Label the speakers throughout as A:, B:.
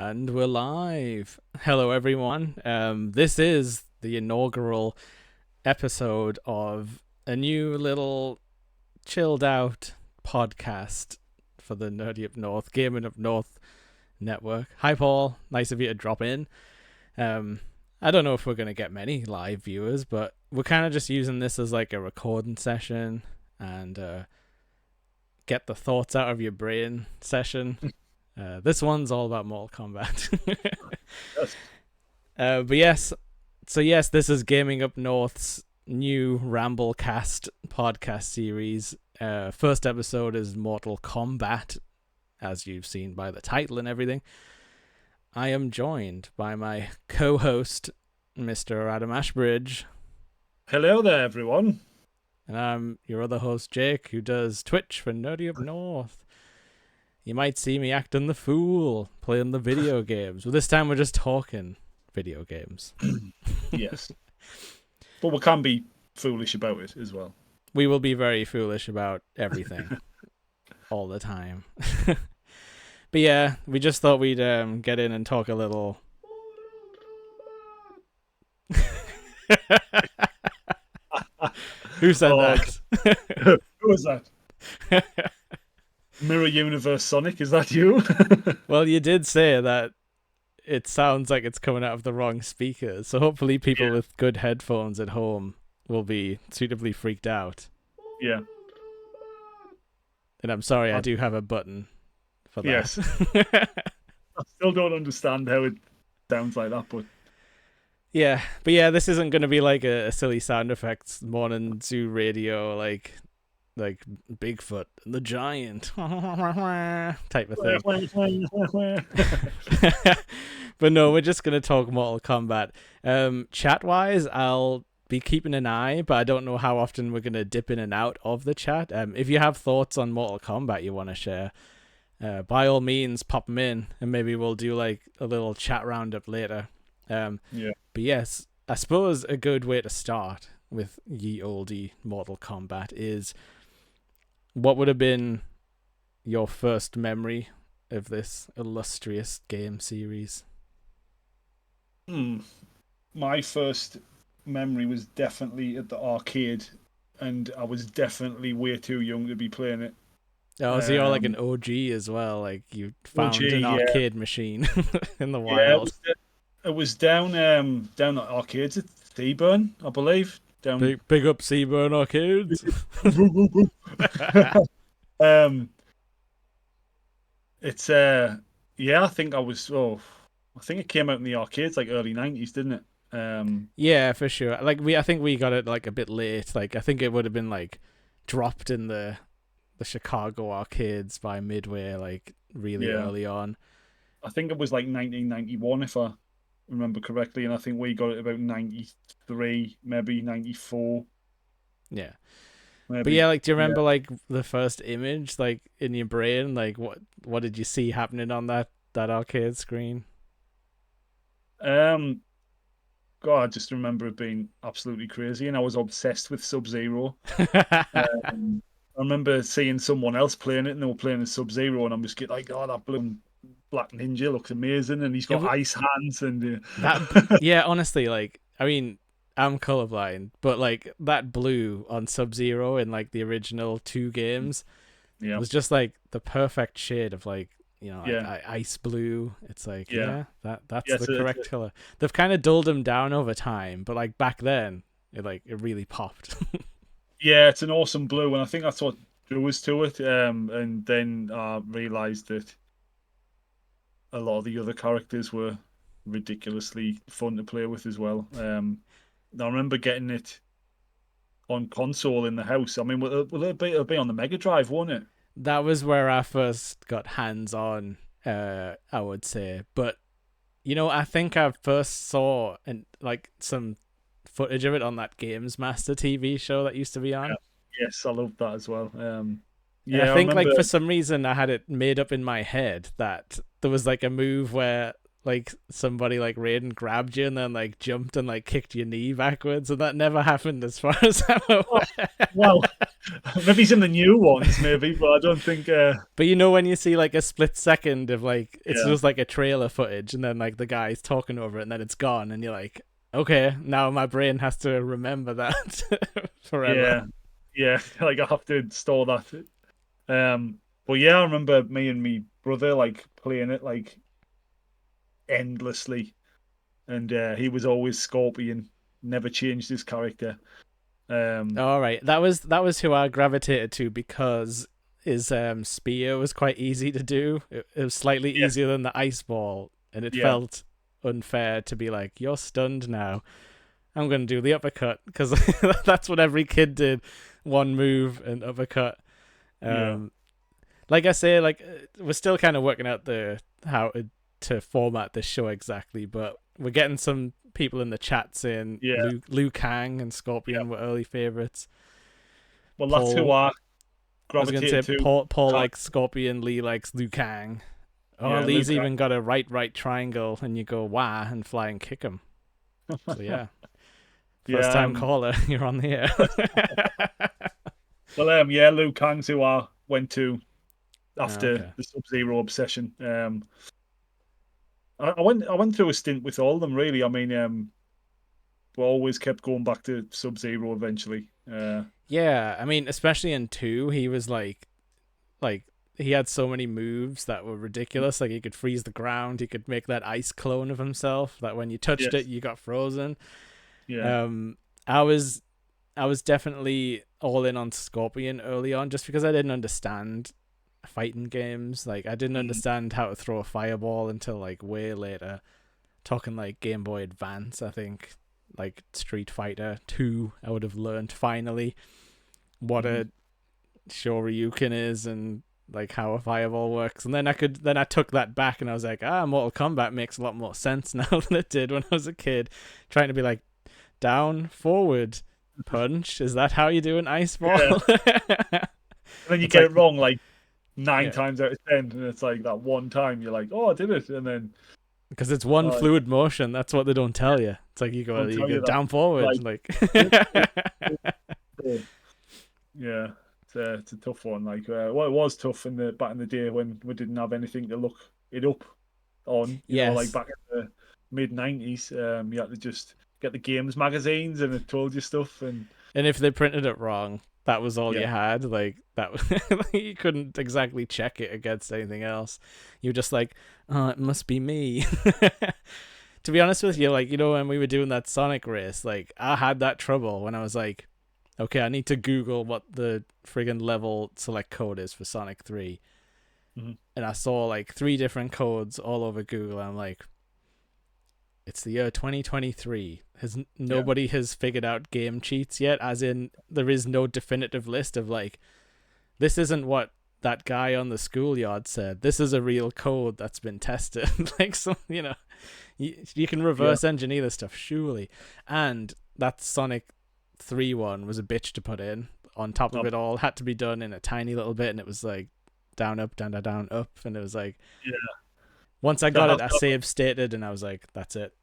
A: And we're live. Hello, everyone. This is the inaugural episode of a new little chilled out podcast for the Nerdy Up North, Gaming Up North network. Hi, Paul. Nice of you to drop in. I don't know if we're going to get many live viewers, but we're kind of just using this as like a recording session and get the thoughts out of your brain session. This one's all about Mortal Kombat.
B: Yes.
A: But yes, this is Gaming Up North's new Ramblecast podcast series. First episode is Mortal Kombat, as you've seen by the title and everything. I am joined by my co-host, Mr. Adam Ashbridge.
B: Hello there, everyone.
A: And I'm your other host, Jake, who does Twitch for Nerdy Up North. You might see me acting the fool, playing the video games. Well, this time we're just talking video games.
B: Yes. But we can be foolish about it as well.
A: We will be very foolish about everything. All the time. But yeah, we just thought we'd get in and talk a little. Who said that?
B: Who was that? Mirror Universe Sonic, is that you?
A: Well, you did say that it sounds like it's coming out of the wrong speakers, so hopefully people with good headphones at home will be suitably freaked out.
B: Yeah.
A: And I'm sorry, I do have a button for that.
B: Yes. I still don't understand how it sounds like that, but...
A: Yeah, but yeah, this isn't going to be like a silly sound effects morning zoo radio, like Bigfoot and the Giant type of thing. But no, we're just going to talk Mortal Kombat. Chat-wise, I'll be keeping an eye, but I don't know how often we're going to dip in and out of the chat. If you have thoughts on Mortal Kombat you want to share, by all means, pop them in, and maybe we'll do like a little chat roundup later. But yes, I suppose a good way to start with ye olde Mortal Kombat is, what would have been your first memory of this illustrious game series?
B: My first memory was definitely at the arcade, and I was definitely way too young to be playing it.
A: Oh, so you're like an OG as well, like you found an arcade machine in the wild.
B: It was down at arcades at Seaburn, I believe.
A: Big up Seaburn Arcades.
B: It's I think it came out in the arcades like early 90s, didn't it?
A: Yeah, for sure. Like I think we got it like a bit late. Like I think it would have been like dropped in the Chicago arcades by Midway, like really early on.
B: I think it was like 1991 if I remember correctly, and I think we got it about 93, maybe 94.
A: Yeah.
B: Maybe.
A: But yeah, like, do you remember like the first image, like in your brain, like what did you see happening on that arcade screen?
B: God, I just remember it being absolutely crazy, and I was obsessed with Sub-Zero. I remember seeing someone else playing it, and they were playing as Sub-Zero, and I'm just like, oh, that blue Black Ninja looks amazing, and he's got ice hands, and
A: honestly, like, I mean, I'm colorblind, but like that blue on Sub-Zero in like the original 2 games was just like the perfect shade of like, you know, like, ice blue. It's like that's the correct color. They've kind of dulled them down over time, but like back then it really popped.
B: Yeah, it's an awesome blue, and I think that's what drew us to it. And then I realized that a lot of the other characters were ridiculously fun to play with as well. I remember getting it on console in the house. I mean, it'll be on the Mega Drive, won't it?
A: That was where I first got hands-on, I would say. But, you know, I think I first saw some footage of it on that Games Master TV show that used to be on.
B: Yeah. Yes, I loved that as well.
A: I think like for some reason I had it made up in my head that there was like a move where like somebody like Raiden grabbed you and then like jumped and like kicked your knee backwards, and that never happened as far as I'm aware.
B: Well, maybe some of the new ones, maybe, but I don't think.
A: But you know when you see like a split second of like it's
B: Yeah.
A: just like a trailer footage, and then like the guy's talking over it, and then it's gone, and you're like, okay, now my brain has to remember that forever.
B: Yeah, like I have to install that. But yeah, I remember me and me brother like playing it like endlessly, and he was always Scorpion, never changed his character.
A: All right, that was who I gravitated to because his spear was quite easy to do. It was slightly
B: Yeah.
A: easier than the ice ball, and it
B: Yeah.
A: felt unfair to be like, you're stunned now. I'm gonna do the uppercut because that's what every kid did. One move and uppercut. Like I say, like we're still kind of working out how to format this show exactly, but we're getting some people in the chat saying Liu Kang and Scorpion were early favorites.
B: Well, that's who I
A: was
B: gravitated
A: say
B: to.
A: Paul likes Scorpion, Lee likes Liu Kang. Oh, Lee's
B: Liu
A: even got a right triangle, and you go wah and fly and kick him. So yeah, first time caller, you're on the air.
B: Well, Liu Kang's who I went to after the Sub-Zero obsession. I went through a stint with all of them, really. I mean, we always kept going back to Sub-Zero eventually.
A: Yeah, I mean, especially in 2, he was like he had so many moves that were ridiculous. Like he could freeze the ground, he could make that ice clone of himself that when you touched it, you got frozen.
B: Yeah.
A: I was definitely all in on Scorpion early on, just because I didn't understand fighting games. Like I didn't understand how to throw a fireball until like way later. Talking like Game Boy Advance, I think, like Street Fighter 2, I would have learned finally what a Shoryuken is and like how a fireball works. And then I took that back and I was like, Mortal Kombat makes a lot more sense now than it did when I was a kid, trying to be like down, forward, punch. Is that how you do an ice ball?
B: And then you get it wrong like 9 times out of 10, and it's like that one time you're like, oh, I did it, and then
A: because it's one fluid motion. That's what they don't tell you. It's like you go down, forward, like.
B: Yeah, it's a tough one. Like, well, it was tough back in the day when we didn't have anything to look it up on. You know, like back in the mid-90s, you had to just get the games magazines, and it told you stuff. And
A: if they printed it wrong, that was all you had. Like that, you couldn't exactly check it against anything else. You were just like, oh, it must be me. To be honest with you, like, you know, when we were doing that Sonic race, like I had that trouble when I was like, okay, I need to Google what the friggin' level select code is for Sonic 3.
B: Mm-hmm.
A: And I saw like 3 different codes all over Google. And I'm like, it's the year 2023. Nobody has figured out game cheats yet, as in there is no definitive list of like, this isn't what that guy on the schoolyard said. This is a real code that's been tested. Like, so, you know, you can reverse engineer this stuff, surely. And that Sonic 3 one was a bitch to put in. On top of it all, had to be done in a tiny little bit, and it was like down, up, down, down, down, up, and it was like, once I got it, I save stated, and I was like, that's it.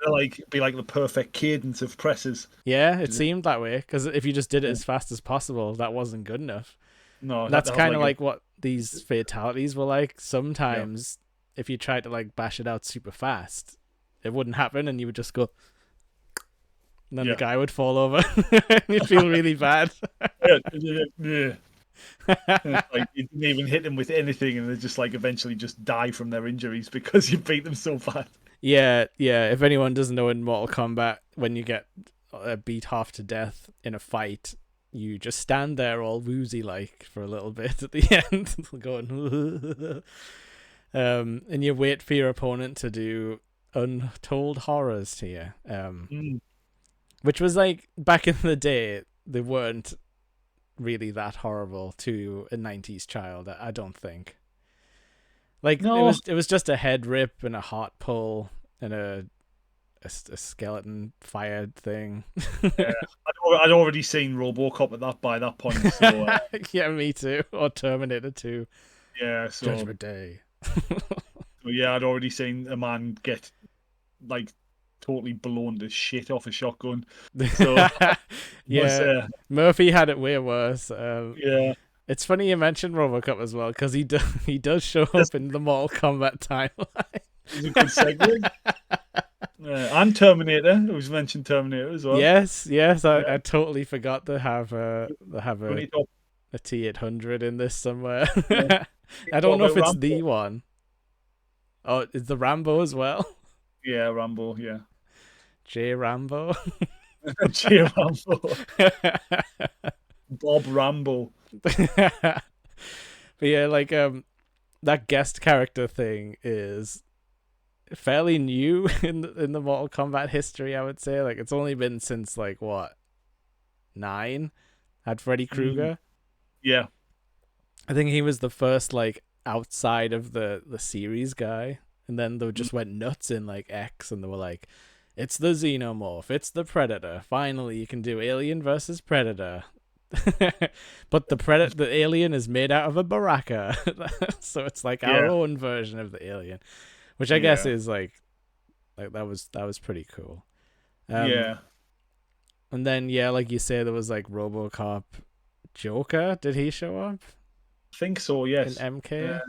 B: Like be like the perfect cadence of presses.
A: Yeah, it seemed that way, because if you just did it as fast as possible, that wasn't good enough.
B: No,
A: that's kind of like what these fatalities were like. Sometimes if you tried to like bash it out super fast, it wouldn't happen, and you would just go, and then the guy would fall over, and you'd feel really bad.
B: It's like you didn't even hit them with anything, and they just like eventually just die from their injuries because you beat them so bad.
A: Yeah. If anyone doesn't know, in Mortal Kombat, when you get beat half to death in a fight, you just stand there all woozy like for a little bit at the end, going, and you wait for your opponent to do untold horrors to you. Which was like, back in the day, they weren't really that horrible to a 90s child, I don't think. Like, it was just a head rip and a heart pull and a skeleton fired thing.
B: I'd already seen RoboCop by that point. So,
A: yeah, me too. Or Terminator 2.
B: Yeah, so
A: Judgment Day.
B: So yeah, I'd already seen a man get like totally blown to shit off a shotgun. So
A: Yeah, Murphy had it way worse.
B: yeah,
A: It's funny you mentioned RoboCop as well, because he does show up in the Mortal Kombat timeline.
B: it's a good segue. And Terminator. It was mentioned Terminator as well.
A: Yes, I totally forgot to have a T-800 in this somewhere.
B: Yeah.
A: I don't know if it's
B: Rambo.
A: the one. Oh, is the Rambo as well?
B: Yeah, Rambo. Yeah,
A: J Rambo.
B: J Rambo. Bob Rambo.
A: But yeah, like that guest character thing is fairly new in the Mortal Kombat history, I would say. Like, it's only been since like what, 9 had Freddy Krueger.
B: Yeah,
A: I think he was the first like outside of the series guy, and then they just went nuts in like X, and they were like, it's the Xenomorph, it's the Predator, finally you can do Alien versus Predator. But the alien is made out of a baraka. So it's like our own version of the alien, which I guess is like that was pretty cool.
B: Yeah.
A: And then like you say, there was like RoboCop. Joker, did he show up?
B: I think so, yes.
A: In MK?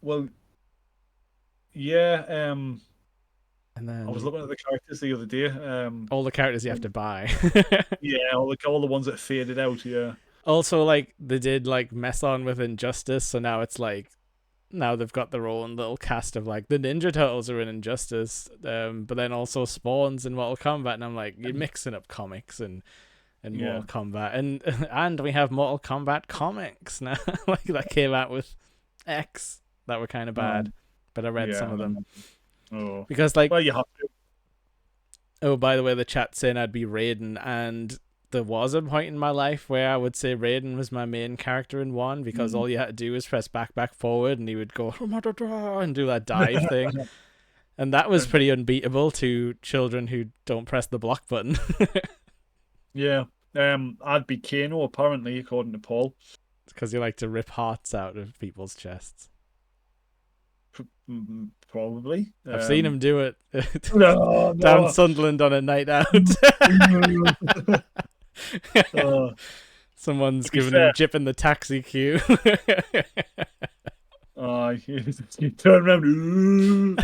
B: Well, yeah.
A: And then
B: I was looking at the characters the other day.
A: all the characters you have to buy.
B: Yeah, all the ones that faded out. Yeah.
A: Also, like they did like mess on with Injustice, so now it's like now they've got their own little cast of like the Ninja Turtles are in Injustice, but then also Spawn's in Mortal Kombat, and I'm like, you're mixing up comics and Mortal Kombat, and we have Mortal Kombat comics now. Like that came out with X that were kind of bad, but I read some of them.
B: Oh,
A: because like,
B: well, you have to.
A: Oh, by the way, the chat's saying I'd be Raiden, and there was a point in my life where I would say Raiden was my main character in 1, because all you had to do was press back, forward, and he would go and do that dive thing. And that was pretty unbeatable to children who don't press the block button.
B: Yeah. I'd be Kano, apparently, according to Paul.
A: It's because you like to rip hearts out of people's chests.
B: Probably.
A: I've seen him do it
B: No.
A: down Sunderland on a night out. Someone's giving him jip in the taxi queue.
B: You turn around.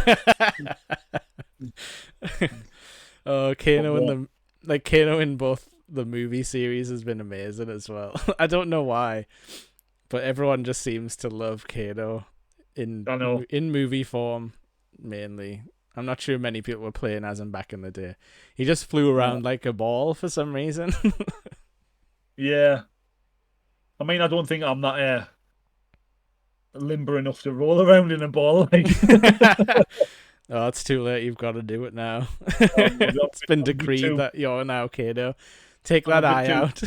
A: Oh, Kano Kano in both the movie series has been amazing as well. I don't know why, but everyone just seems to love Kano in movie form mainly. I'm not sure many people were playing as him back in the day. He just flew around like a ball for some reason.
B: Yeah. I mean, I don't think I'm that limber enough to roll around in a ball. Like.
A: Oh, it's too late. You've got to do it now. It's been decreed that you're now Kano. Take that eye out.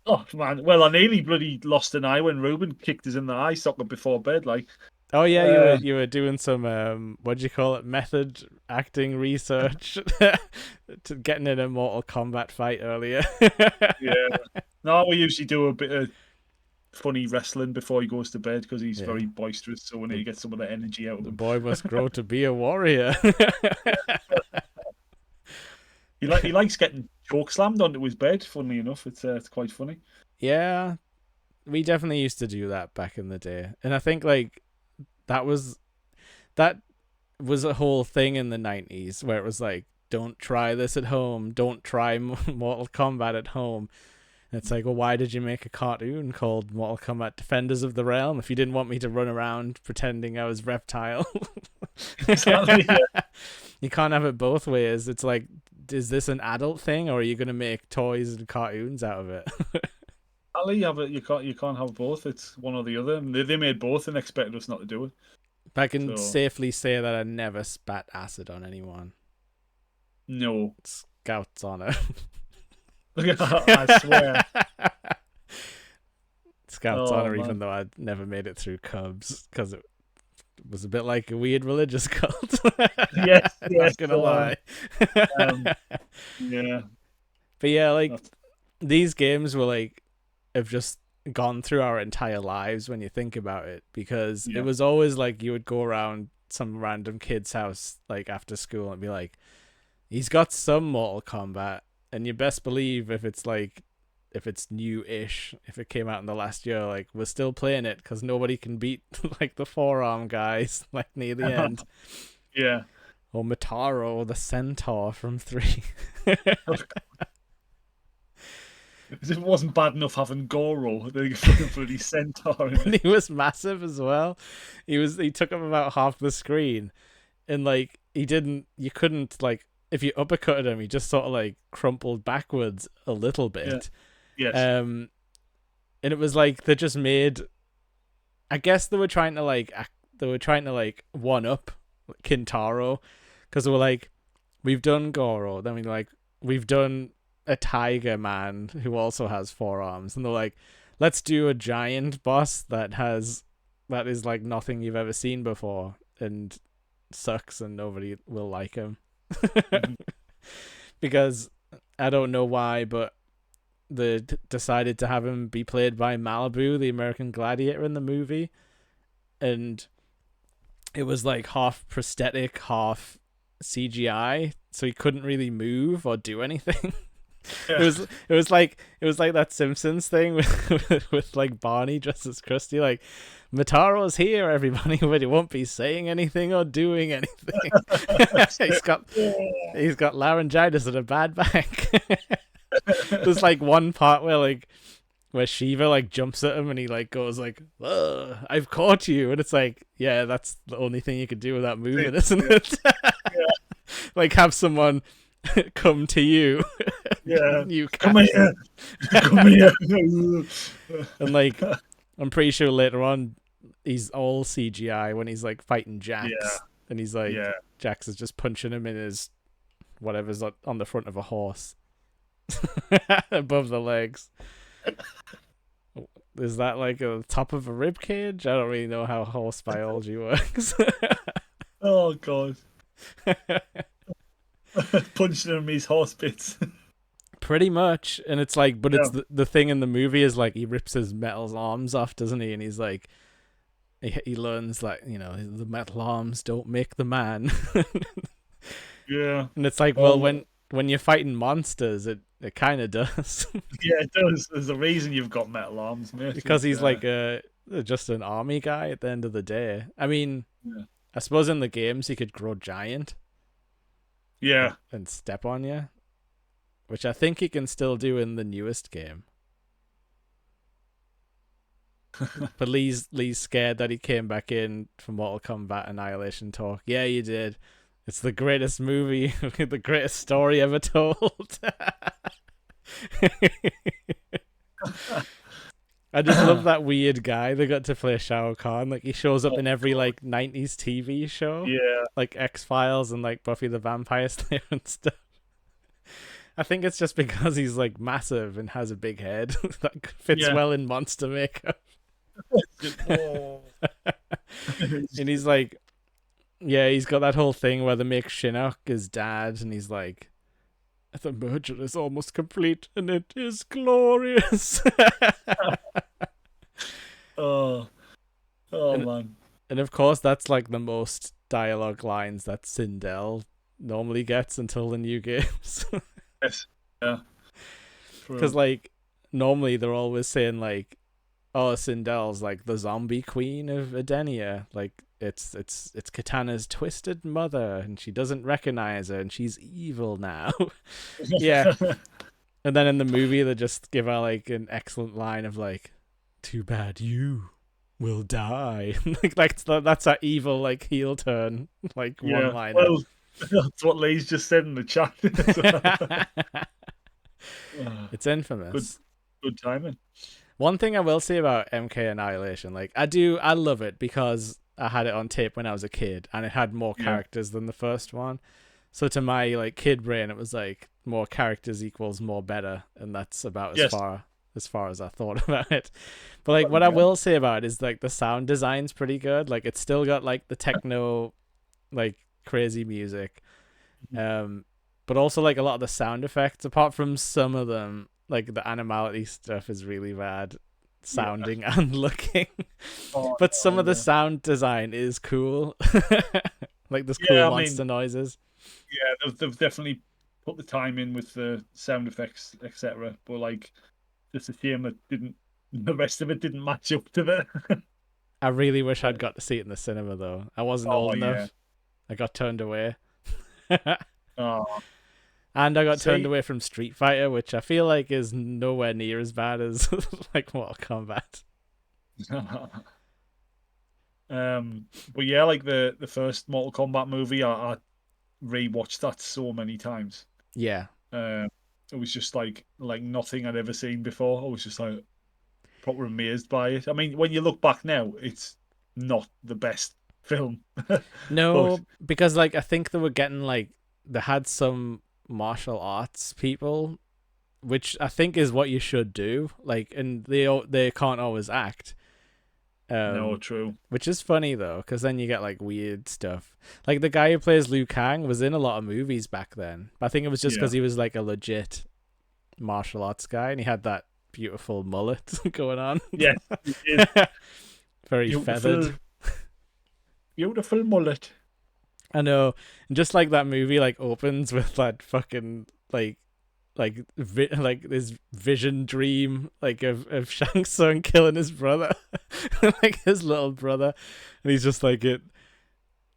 B: Oh, man. Well, I nearly bloody lost an eye when Ruben kicked us in the eye socket before bed. Like.
A: Oh yeah, you were doing some what do you call it, method acting research to getting in a Mortal Kombat fight earlier.
B: Yeah. No, we usually do a bit of funny wrestling before he goes to bed because he's very boisterous. So we need to get some of the energy out of him.
A: The boy must grow to be a warrior.
B: He likes getting choke slammed onto his bed. Funnily enough, it's quite funny.
A: Yeah, we definitely used to do that back in the day, and I think like that was a whole thing in the 90s where it was like, don't try this at home, don't try Mortal Kombat at home. And it's like, well, why did you make a cartoon called Mortal Kombat Defenders of the Realm if you didn't want me to run around pretending I was Reptile?
B: Exactly, yeah.
A: You can't have it both ways. It's like, is this an adult thing, or are you going to make toys and cartoons out of it?
B: Ali, you can't have both. It's one or the other. They made both and expected us not to do it.
A: I can safely say that I never spat acid on anyone.
B: No.
A: Scout's honor.
B: I swear.
A: Scout's honor, man. Even though I never made it through Cubs because it was a bit like a weird religious cult.
B: Yes,
A: not gonna lie.
B: Yeah.
A: But yeah, like these games were like have just gone through our entire lives when you think about it, because
B: Yeah.
A: it was always like you would go around some random kid's house like after school and be like, he's got some Mortal Kombat, and you best believe if it's new-ish, if it came out in the last year, like we're still playing it because nobody can beat like the forearm guys like near the end.
B: Yeah.
A: Or Mataro, the centaur from 3.
B: It wasn't bad enough having Goro, the fucking bloody centaur.
A: And he was massive as well. He took up about half the screen, and like you couldn't like, if you uppercutted him, he just sort of like crumpled backwards a little bit.
B: Yeah. Yes.
A: And it was like they just made, I guess they were trying to like one up Kintaro, because they were like, we've done Goro, then we've done a tiger man who also has 4 arms, and they're like, let's do a giant boss that is like nothing you've ever seen before and sucks and nobody will like him. Because I don't know why, but they decided to have him be played by Malibu, the American Gladiator in the movie, and it was like half prosthetic, half CGI, so he couldn't really move or do anything.
B: Yeah.
A: It was like that Simpsons thing with like Barney dressed as Krusty, like, Mataro's here, everybody, but he won't be saying anything or doing anything. he's got laryngitis and a bad back. There's like one part where Shiva like jumps at him and he like goes like, I've caught you, and it's like, yeah, that's the only thing you could do without moving, isn't it? Like, have someone come to you.
B: Yeah.
A: Newcastle.
B: Come here.
A: And like, I'm pretty sure later on he's all CGI when he's like fighting Jax.
B: Yeah.
A: And he's like, Jax is just punching him in his whatever's on the front of a horse. Above the legs. Is that like a top of a rib cage? I don't really know how horse biology works.
B: Oh god. Punching him in his horse bits.
A: Pretty much. And it's like, but it's the thing in the movie is like he rips his metal arms off, doesn't he? And he's like, he learns like, you know, the metal arms don't make the man.
B: Yeah.
A: And it's like, well, when you're fighting monsters, it kind of does.
B: Yeah, it does. There's a reason you've got metal arms, mate.
A: Because he's like just an army guy at the end of the day. I mean, I suppose in the games he could grow giant.
B: Yeah.
A: And step on you, which I think he can still do in the newest game. But Lee's scared that he came back in for Mortal Kombat Annihilation talk. Yeah, you did. It's the greatest movie, the greatest story ever told. I just love that weird guy they got to play Shao Kahn. Like, he shows up in every like 90s TV show.
B: Yeah.
A: Like X-Files and like Buffy the Vampire Slayer and stuff. I think it's just because he's like massive and has a big head that fits well in monster makeup. And he's like, he's got that whole thing where they make Shinnok his dad, and he's like, the merger is almost complete and it is glorious.
B: Man.
A: And of course that's like the most dialogue lines that Sindel normally gets until the new games.
B: Yes. Yeah.
A: Because like normally they're always saying like, oh, Sindel's like the zombie queen of Edenia, like it's Katana's twisted mother and she doesn't recognize her and she's evil now. Yeah. And then in the movie they just give her like an excellent line of like, too bad you will die. Like that's that evil like heel turn like one line.
B: Well, that's what Lee's just said in the chat.
A: It's infamous.
B: Good timing.
A: One thing I will say about MK Annihilation, like I love it because I had it on tape when I was a kid and it had more characters than the first one. So to my like kid brain, it was like more characters equals more better, and that's about as far as I thought about it. But like what I will say about it is like the sound design's pretty good. Like it's still got like the techno, like crazy music, but also like a lot of the sound effects. Apart from some of them, like the animality stuff is really bad. sounding and looking.
B: Oh,
A: But some of the sound design is cool. Like there's cool monster noises.
B: Yeah, they've definitely put the time in with the sound effects, etc. But like, just a shame that the rest of it didn't match up to that.
A: I really wish I'd got to see it in the cinema though. I wasn't old enough. I got turned away.
B: Oh.
A: And I got turned away from Street Fighter, which I feel like is nowhere near as bad as like Mortal Kombat.
B: But yeah, like the first Mortal Kombat movie, I rewatched that so many times.
A: Yeah.
B: It was just like nothing I'd ever seen before. I was just like proper amazed by it. I mean, when you look back now, it's not the best film.
A: No, because like I think they were getting like they had some martial arts people, which I think is what you should do. Like, and they can't always act.
B: No, true.
A: Which is funny though, because then you get like weird stuff. Like the guy who plays Liu Kang was in a lot of movies back then. But I think it was just because he was like a legit martial arts guy, and he had that beautiful mullet going on.
B: Yes,
A: very feathered.
B: Beautiful mullet.
A: I know, and just like that movie, like opens with that fucking like this vision dream like of Shang Tsung killing his brother, like his little brother, and he's just like it.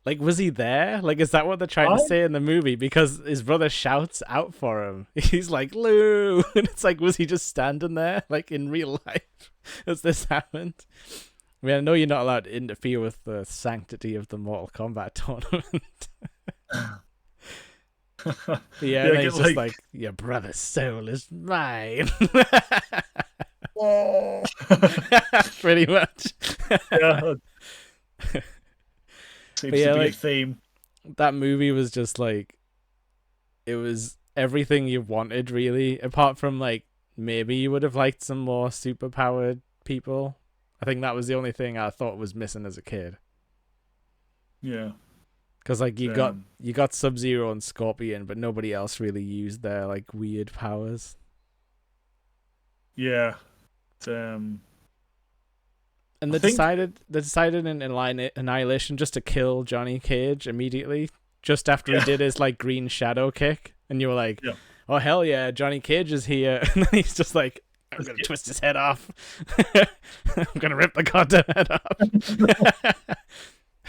A: Like, was he there? Like, is that what they're trying to say in the movie? Because his brother shouts out for him. He's like, Lou! And it's like, was he just standing there, like, in real life as this happened? I mean, I know you're not allowed to interfere with the sanctity of the Mortal Kombat tournament. Yeah, and he's just like, your brother's soul is mine. Pretty much.
B: Yeah. Seems to be a theme.
A: That movie was just like, it was everything you wanted, really. Apart from like, maybe you would have liked some more superpowered people. I think that was the only thing I thought was missing as a kid.
B: Yeah.
A: Because like you got Sub-Zero and Scorpion, but nobody else really used their like weird powers.
B: Yeah.
A: And they decided in Annihilation just to kill Johnny Cage immediately, just after he did his like green shadow kick, and you were like, oh hell yeah, Johnny Cage is here, and then he's just like, I'm gonna twist his head off. I'm gonna rip the goddamn head off.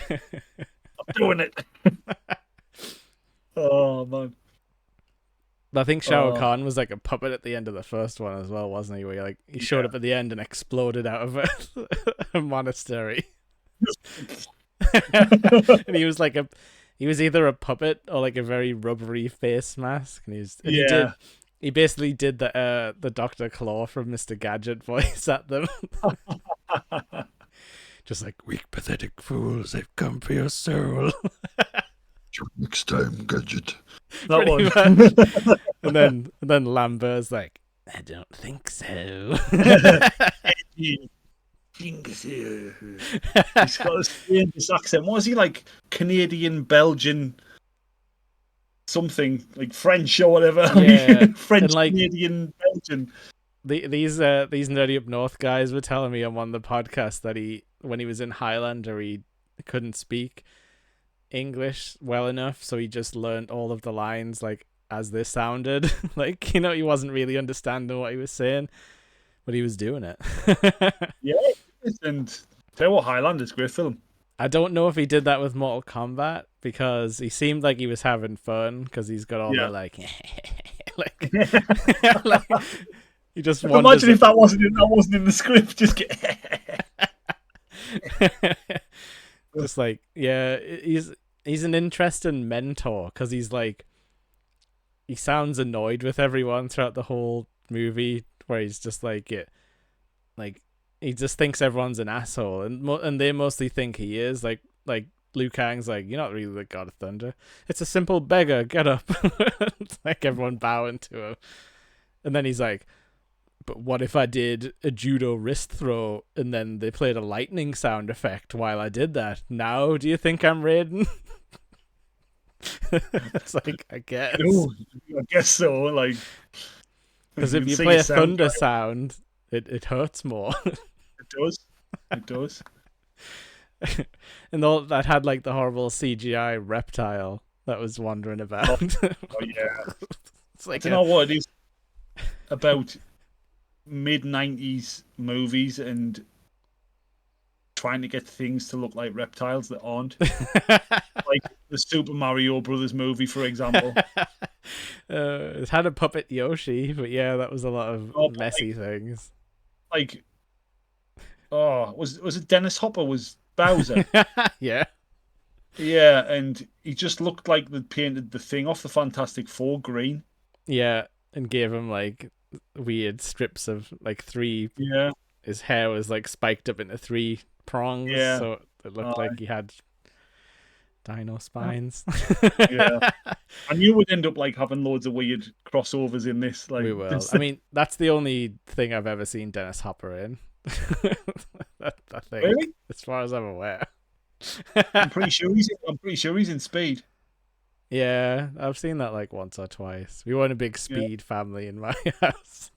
B: I'm doing it. Oh man.
A: But I think Shao Kahn was like a puppet at the end of the first one as well, wasn't he? Where he showed up at the end and exploded out of a monastery. And he was like he was either a puppet or like a very rubbery face mask, and he basically did the Dr. Claw from Mr. Gadget voice at them. Just like, weak, pathetic fools, they've come for your soul.
C: Next time, Gadget.
B: That one.
A: and then Lambert's like, I don't think so.
B: He's got a strange accent. What is he like? Canadian, Belgian, something like French or whatever.
A: Yeah,
B: French, like, Canadian, Belgian.
A: These Nerdy Up North guys were telling me on one of the podcasts that when he was in Highlander, he couldn't speak English well enough, so he just learned all of the lines like as they sounded. Like, he wasn't really understanding what he was saying, but he was doing it.
B: Yeah, and tell you what, Highlander's a great film.
A: I don't know if he did that with Mortal Kombat, because he seemed like he was having fun, because he's got all the like he just
B: imagine if that wasn't in the script. Just get
A: just like, yeah, he's an interesting mentor, because he's like, he sounds annoyed with everyone throughout the whole movie, where he's just like he just thinks everyone's an asshole, and they mostly think he is. Like Liu Kang's like, you're not really the God of Thunder. It's a simple beggar. Get up. It's like everyone bowing to him, and then he's like, but what if I did a judo wrist throw and then they played a lightning sound effect while I did that? Now, do you think I'm Raiden? It's like, I guess.
B: Ooh, I guess so. Like,
A: because if you play a thunder sound, it hurts more.
B: It does. It does.
A: And all that had like the horrible CGI reptile that was wandering about.
B: Oh yeah.
A: It's like
B: I don't know what it is about mid-90s movies and trying to get things to look like reptiles that aren't. Like the Super Mario Brothers movie, for example.
A: It had a puppet Yoshi, but yeah, that was a lot of messy things.
B: Like, was it Dennis Hopper was Bowser?
A: Yeah.
B: Yeah, and he just looked like they'd painted the thing off the Fantastic Four green.
A: Yeah, and gave him like weird strips of like three.
B: Yeah.
A: His hair was like spiked up into three prongs, so it looked like he had dino spines.
B: Yeah. I knew we'd end up like having loads of weird crossovers in this. Like,
A: we will. I mean, that's the only thing I've ever seen Dennis Hopper in. I think,
B: really?
A: as far as I'm aware.
B: I'm pretty sure he's in Speed.
A: Yeah, I've seen that like once or twice. We weren't a big Speed family in my house.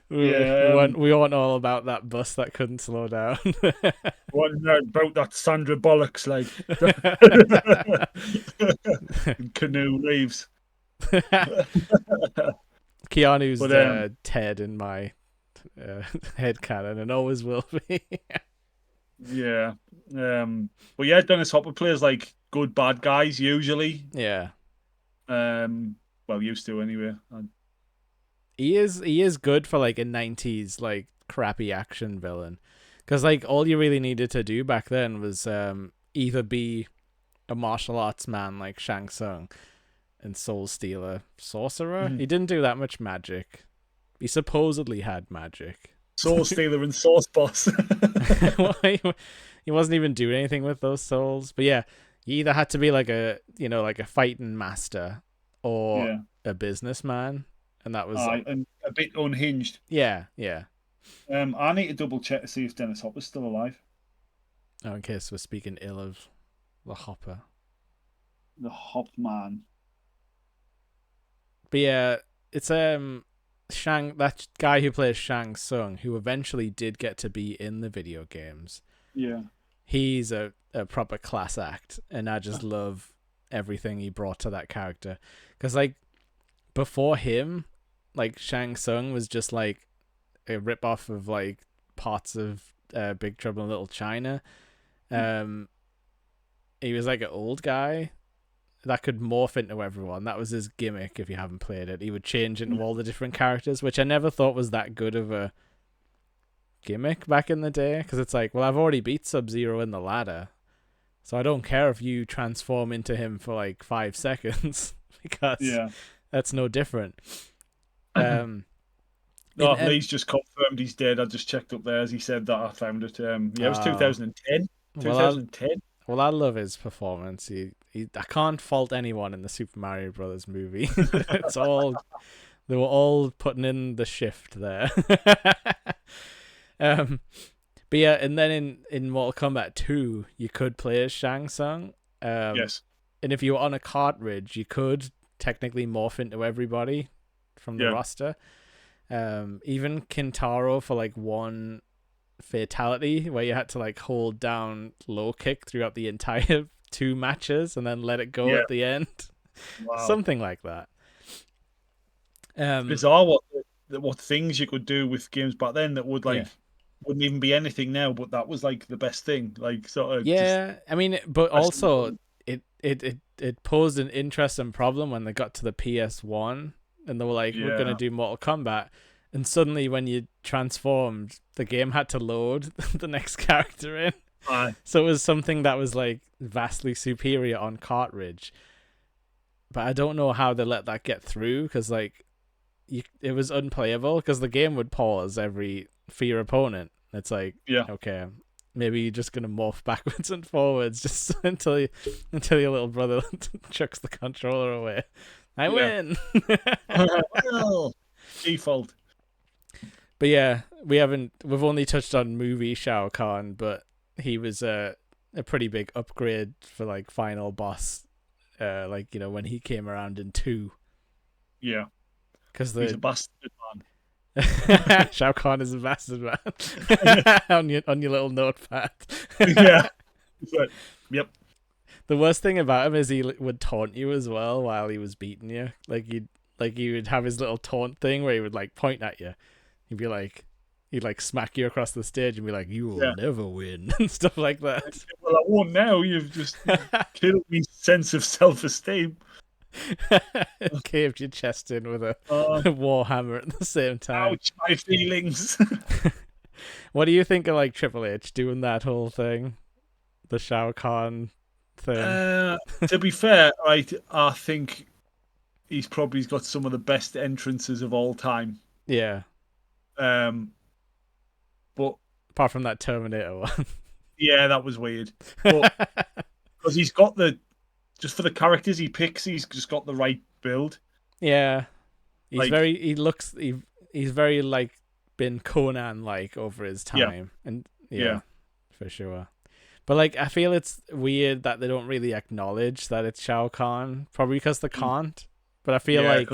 A: We weren't all about that bus that couldn't slow down.
B: What about that Sandra Bollocks like? Canoe leaves.
A: Keanu's Ted in my headcanon and always will be.
B: Yeah. But yeah, Dennis Hopper plays like good bad guys usually.
A: Yeah.
B: Well, used to anyway.
A: He is good for like a 90s like crappy action villain, because like all you really needed to do back then was either be a martial arts man like Shang Tsung and Soul Stealer Sorcerer. He didn't do that much magic. He supposedly had magic.
B: Soul Stealer and Sauce Boss.
A: Well, he wasn't even doing anything with those souls. But yeah, you either had to be like a fighting master or a businessman, and that was
B: and a bit unhinged.
A: Yeah.
B: I need to double check to see if Dennis Hopper's still alive.
A: Oh, in case we're speaking ill of the Hopper.
B: The Hop Man.
A: But yeah, it's that guy who plays Shang Tsung, who eventually did get to be in the video games.
B: Yeah.
A: He's a proper class act, and I just love everything he brought to that character. Because like before him, like Shang Tsung was just like a ripoff of like parts of Big Trouble in Little China. He was like an old guy that could morph into everyone. That was his gimmick. If you haven't played it, he would change into all the different characters, which I never thought was that good of a gimmick back in the day, because it's like, well, I've already beat Sub-Zero in the ladder, so I don't care if you transform into him for like 5 seconds because that's no different.
B: Lee's just confirmed he's dead. I just checked up there as he said that. I found it. It was 2010. 2010.
A: Well, I love his performance. I can't fault anyone in the Super Mario Brothers movie. They were all putting in the shift there. But yeah, and then in Mortal Kombat 2, you could play as Shang Tsung.
B: Yes.
A: And if you were on a cartridge, you could technically morph into everybody from the roster. Even Kintaro for like one fatality where you had to like hold down low kick throughout the entire 2 matches and then let it go at the end. Wow. Something like that.
B: Bizarre what things you could do with games back then that would like wouldn't even be anything now, but that was like the best thing. Like sort of
A: I mean, but also it posed an interesting problem when they got to the PS1 and they were like, we're gonna do Mortal Kombat. And suddenly, when you transformed, the game had to load the next character in. So it was something that was like vastly superior on cartridge. But I don't know how they let that get through, because like it was unplayable, because the game would pause for your opponent. It's like, okay, maybe you're just gonna morph backwards and forwards just until your little brother chucks the controller away. I win.
B: Well, default.
A: But yeah, we've only touched on movie Shao Kahn, but he was a pretty big upgrade for like final boss, like, you know, when he came around in 2.
B: Yeah.
A: Because
B: he's a bastard man.
A: Shao Kahn is a bastard, man. on your little notepad.
B: Yeah. But, yep.
A: The worst thing about him is he would taunt you as well while he was beating you. He would have his little taunt thing where he would like point at you. He'd like smack you across the stage and be like, "You will never win," and stuff like that.
B: Well, I won't now. You've just killed me sense of self-esteem.
A: Caved your chest in with a warhammer at the same time.
B: Ouch, my feelings.
A: What do you think of like Triple H doing that whole thing, the Shao Kahn thing?
B: To be fair, I think he's probably got some of the best entrances of all time.
A: Yeah.
B: But
A: apart from that Terminator one.
B: Yeah, that was weird. But because he's got just for the characters he picks, he's just got the right build.
A: Yeah. He's very like been Conan like over his time. And for sure. But like I feel it's weird that they don't really acknowledge that it's Shao Kahn, probably because they can't. But I feel like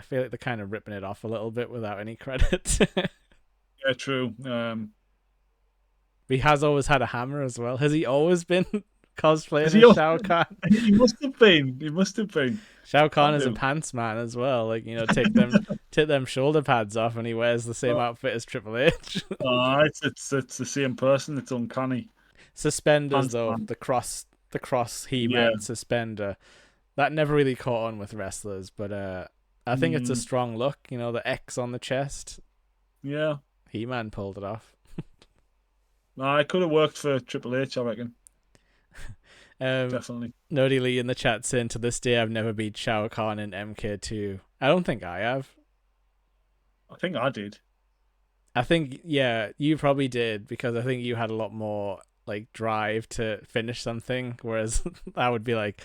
A: they're kind of ripping it off a little bit without any credit.
B: Yeah, true.
A: He has always had a hammer as well. Has he always been cosplaying as Shao Kahn?
B: He must have been.
A: Shao Kahn is a pants man as well. Like, take them shoulder pads off and he wears the same outfit as Triple H.
B: It's the same person. It's uncanny.
A: Suspenders though, the cross He-Man suspender. That never really caught on with wrestlers, but I think it's a strong look. The X on the chest.
B: Yeah.
A: He-Man pulled it off.
B: It could have worked for Triple H, I reckon. Definitely.
A: Noddy Lee in the chat saying, to this day, I've never beat Shao Kahn in MK2. I don't think I have.
B: I think I did.
A: I think, you probably did, because I think you had a lot more like drive to finish something, whereas I would be like,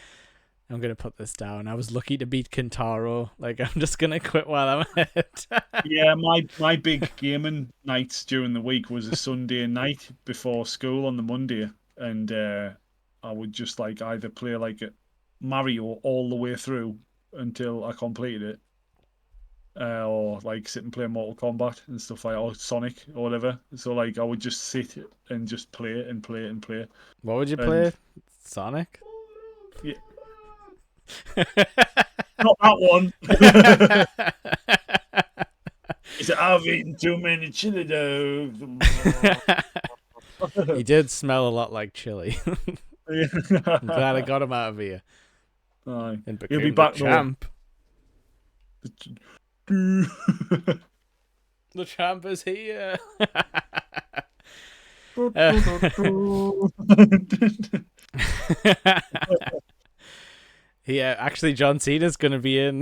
A: I'm going to put this down. I was lucky to beat Kintaro. Like, I'm just going to quit while I'm ahead.
B: Yeah, my big gaming nights during the week was a Sunday night before school on the Monday. And I would just like either play like a Mario all the way through until I completed it. Or like sit and play Mortal Kombat and stuff like that, or Sonic or whatever. So like I would just sit and just play it and play it and play it.
A: What would you play? Sonic?
B: Yeah. Not that one. He said, I've eaten too many chili dogs.
A: He did smell a lot like chili. I'm glad I got him out of here. And became
B: He'll be back,
A: champ. The champ is here. Yeah, actually, John Cena's going to be in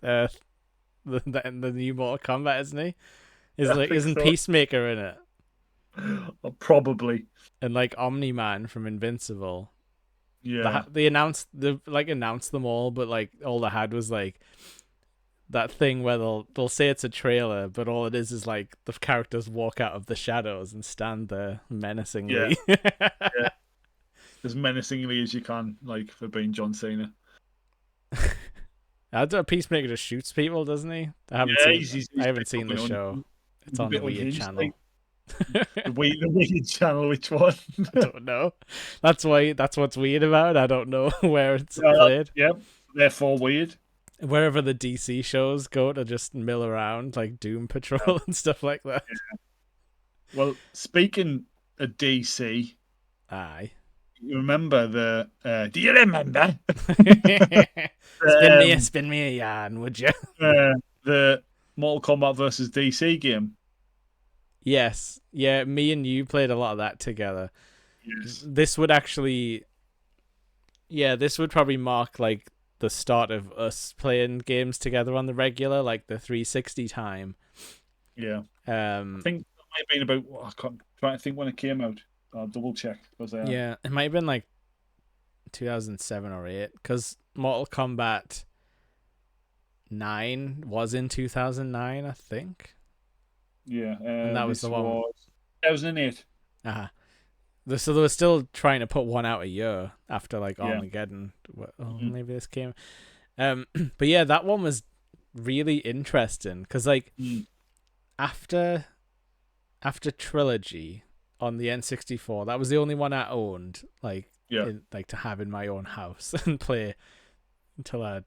A: the new Mortal Kombat, isn't he? Isn't Peacemaker in it?
B: Probably.
A: And like Omni-Man from Invincible.
B: Yeah.
A: They announced them all, but like all they had was like that thing where they'll say it's a trailer, but all it is like the characters walk out of the shadows and stand there menacingly.
B: Yeah. As menacingly as you can, like for being John Cena.
A: Peacemaker just shoots people, doesn't he? I haven't seen the show. It's on the Weird channel.
B: The Weird channel, which one?
A: I don't know. That's what's weird about it. I don't know where it's played.
B: Yeah, therefore weird.
A: Wherever the DC shows go to just mill around, like Doom Patrol and stuff like that.
B: Yeah. Well, speaking of DC,
A: aye.
B: You remember do you remember?
A: Spin me a yarn, would you?
B: The Mortal Kombat versus DC game.
A: Yes. Yeah, me and you played a lot of that together.
B: Yes.
A: This would probably mark like the start of us playing games together on the regular, like the 360 time.
B: Yeah. I think that might have been about, I can't try to think when it came out. I'll double check.
A: Yeah, it might have been like 2007 or 8, because Mortal Kombat 9 was in 2009, I think.
B: Yeah.
A: And that was the one.
B: 2008.
A: Uh-huh. So they were still trying to put one out a year after like Armageddon. Maybe this came. But yeah, that one was really interesting because like after Trilogy on the N64, that was the only one I owned like to have in my own house and play until I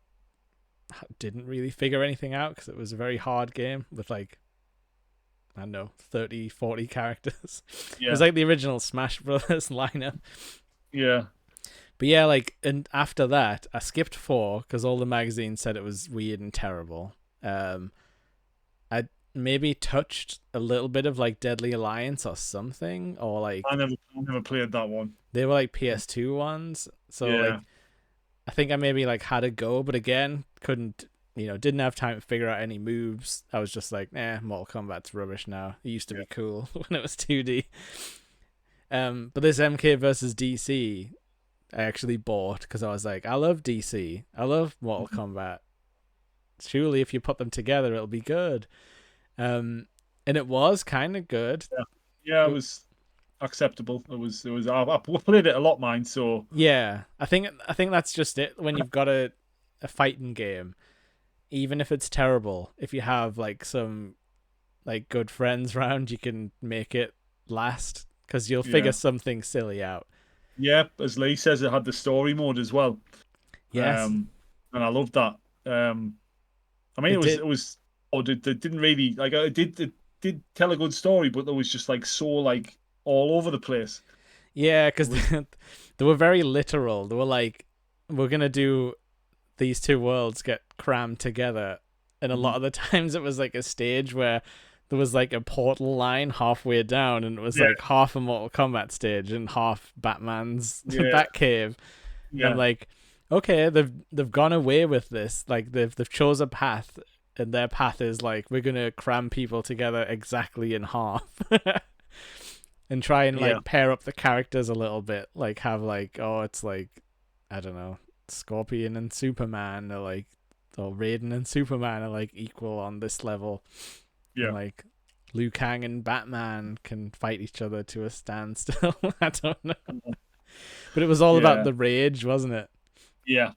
A: didn't really figure anything out because it was a very hard game with like, I don't know, 30, 40 characters. It was like the original Smash Brothers lineup.
B: Yeah.
A: But yeah, like, and after that, I skipped 4 because all the magazines said it was weird and terrible. I maybe touched a little bit of like Deadly Alliance or something, or like
B: I never played that one.
A: They were like PS2 ones, so like I think I maybe like had a go, but again didn't have time to figure out any moves. I was just like, Mortal Kombat's rubbish now. It used to be cool when it was 2D. But this MK versus DC, I actually bought because I was like, I love DC. I love Mortal Kombat. Surely if you put them together, it'll be good. And it was kind of good.
B: Yeah, it was acceptable. It was. I played it a lot, mine. So
A: yeah, I think that's just it. When you've got a fighting game, even if it's terrible, if you have like some like good friends around, you can make it last because you'll figure something silly out. Yeah,
B: as Lee says, it had the story mode as well.
A: Yes,
B: and I loved that. I mean, it was. Or it didn't really like. It did tell a good story, but it was just like so like all over the place.
A: Yeah, because they were very literal. They were like, we're gonna do these two worlds get crammed together, and a lot of the times it was like a stage where there was like a portal line halfway down, and it was like half a Mortal Kombat stage and half Batman's Batcave. Yeah. And like, okay, they've gone away with this. Like they've chose a path, and their path is like, we're gonna cram people together exactly in half. And try and like pair up the characters a little bit, like have like, it's like, I don't know, Scorpion and Superman or Raiden and Superman are like equal on this level. Yeah. And like Liu Kang and Batman can fight each other to a standstill. I don't know. But it was all about the rage, wasn't it?
B: Yeah.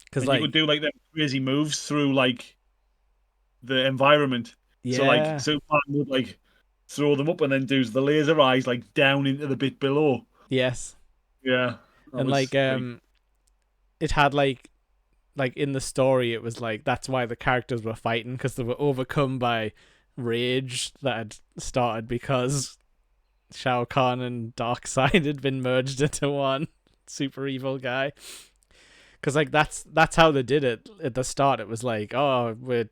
A: Because
B: like you would do like the crazy moves through like the environment. Yeah. So like Superman would like throw them up and then do the laser eyes like down into the bit below.
A: Yes.
B: Yeah.
A: And like it had like in the story it was like that's why the characters were fighting, because they were overcome by rage that had started because Shao Kahn and Darkseid had been merged into one super evil guy. Because like that's how they did it at the start. It was like, we're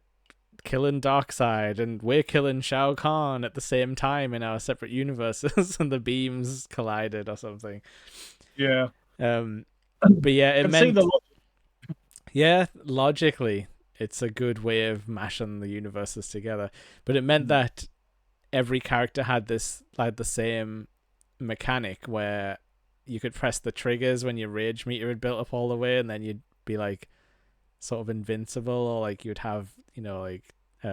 A: killing Darkseid and we're killing Shao Kahn at the same time in our separate universes, and the beams collided or something.
B: Yeah.
A: But yeah, it meant logically it's a good way of mashing the universes together. But it meant that every character had this like the same mechanic where you could press the triggers when your rage meter had built up all the way, and then you'd be like sort of invincible, or like you'd have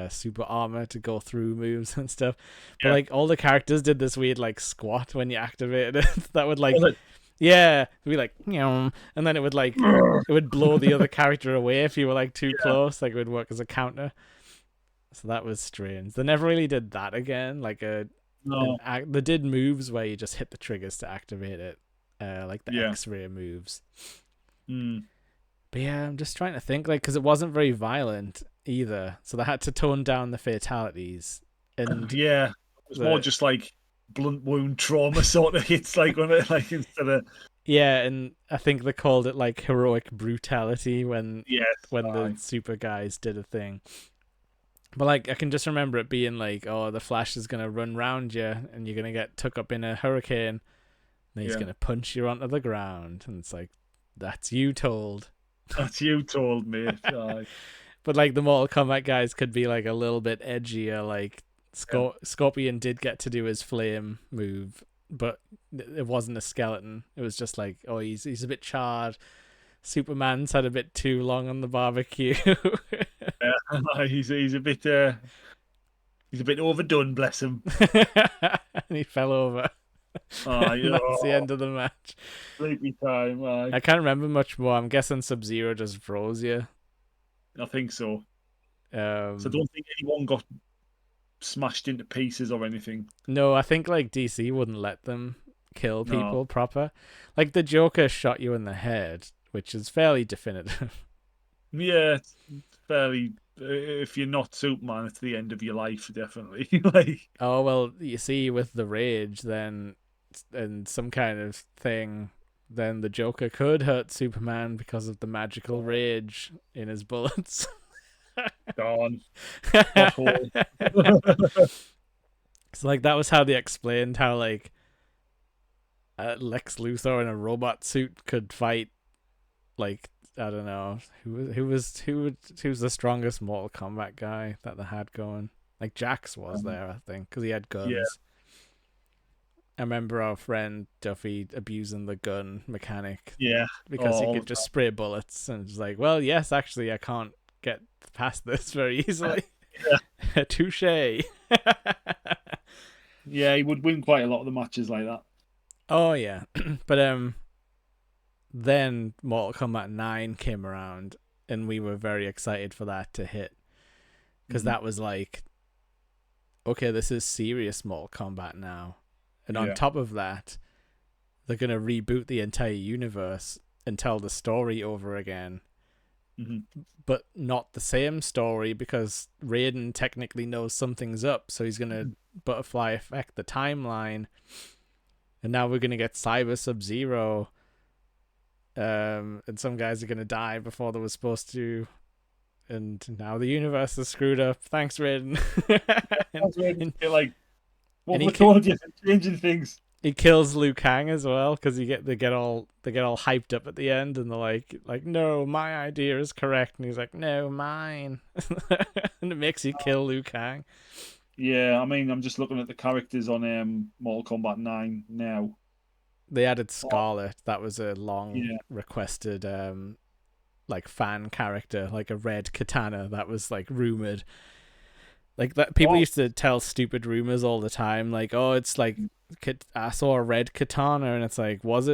A: super armor to go through moves and stuff. But like all the characters did this weird like squat when you activated it. That would like it'd be like, and then it would like it would blow the other character away if you were like too close. Like it would work as a counter. So that was strange. They never really did that again. Like they did moves where you just hit the triggers to activate it, like the X-ray moves. But yeah, I'm just trying to think, like, because it wasn't very violent either, so they had to tone down the fatalities. And
B: it was more just like blunt wound trauma sort of hits, like when it like instead of
A: and I think they called it like heroic brutality when the super guys did a thing. But like I can just remember it being like, the Flash is gonna run round you and you're gonna get took up in a hurricane, and he's gonna punch you onto the ground, and it's like, that's you told.
B: That's you told me.
A: But like the Mortal Kombat guys could be like a little bit edgier. Like Scorpion did get to do his flame move, but it wasn't a skeleton. It was just like, he's a bit charred. Superman's had a bit too long on the barbecue.
B: He's a bit overdone, bless him.
A: And he fell over. That's the end of the match.
B: Sleepy time.
A: I can't remember much more. I'm guessing Sub-Zero just froze you.
B: I think so. So I don't think anyone got smashed into pieces or anything.
A: No, I think like DC wouldn't let them kill
B: No.
A: people proper. Like the Joker shot you in the head, which is fairly definitive.
B: Yeah, it's fairly. If you're not Superman, it's the end of your life, definitely. Like,
A: Oh well, you see, with the rage, then and some kind of thing, then the Joker could hurt Superman because of the magical rage in his bullets.
B: gone. Pothole.
A: So like that was how they explained how like Lex Luthor in a robot suit could fight. Like I don't know who's the strongest Mortal Kombat guy that they had going. Like Jax was there, I think, because he had guns.
B: Yeah.
A: I remember our friend Duffy abusing the gun mechanic.
B: Yeah.
A: Because he could just spray bullets, and it's like, well, yes, actually, I can't get past this very easily. Touche.
B: Yeah, he would win quite a lot of the matches like that.
A: Oh yeah, but then Mortal Kombat 9 came around, and we were very excited for that to hit, because that was like, okay, this is serious Mortal Kombat now. And on top of that, they're going to reboot the entire universe and tell the story over again. But not the same story, because Raiden technically knows something's up, so he's going to butterfly effect the timeline. And now we're going to get Cyber Sub-Zero. And some guys are going to die before they were supposed to. And now the universe is screwed up. Thanks, Raiden.
B: What we told you, changing things.
A: He kills Liu Kang as well, because they get all hyped up at the end, and they're like, no, my idea is correct, and he's like, no, mine, and it makes you kill Liu Kang.
B: Yeah, I mean, I'm just looking at the characters on Mortal Kombat 9 now.
A: They added Scarlet. That was a long requested like fan character, like a red katana that was like rumored. Like that, people used to tell stupid rumors all the time, like, oh, it's like I saw a red katana, and it's like, was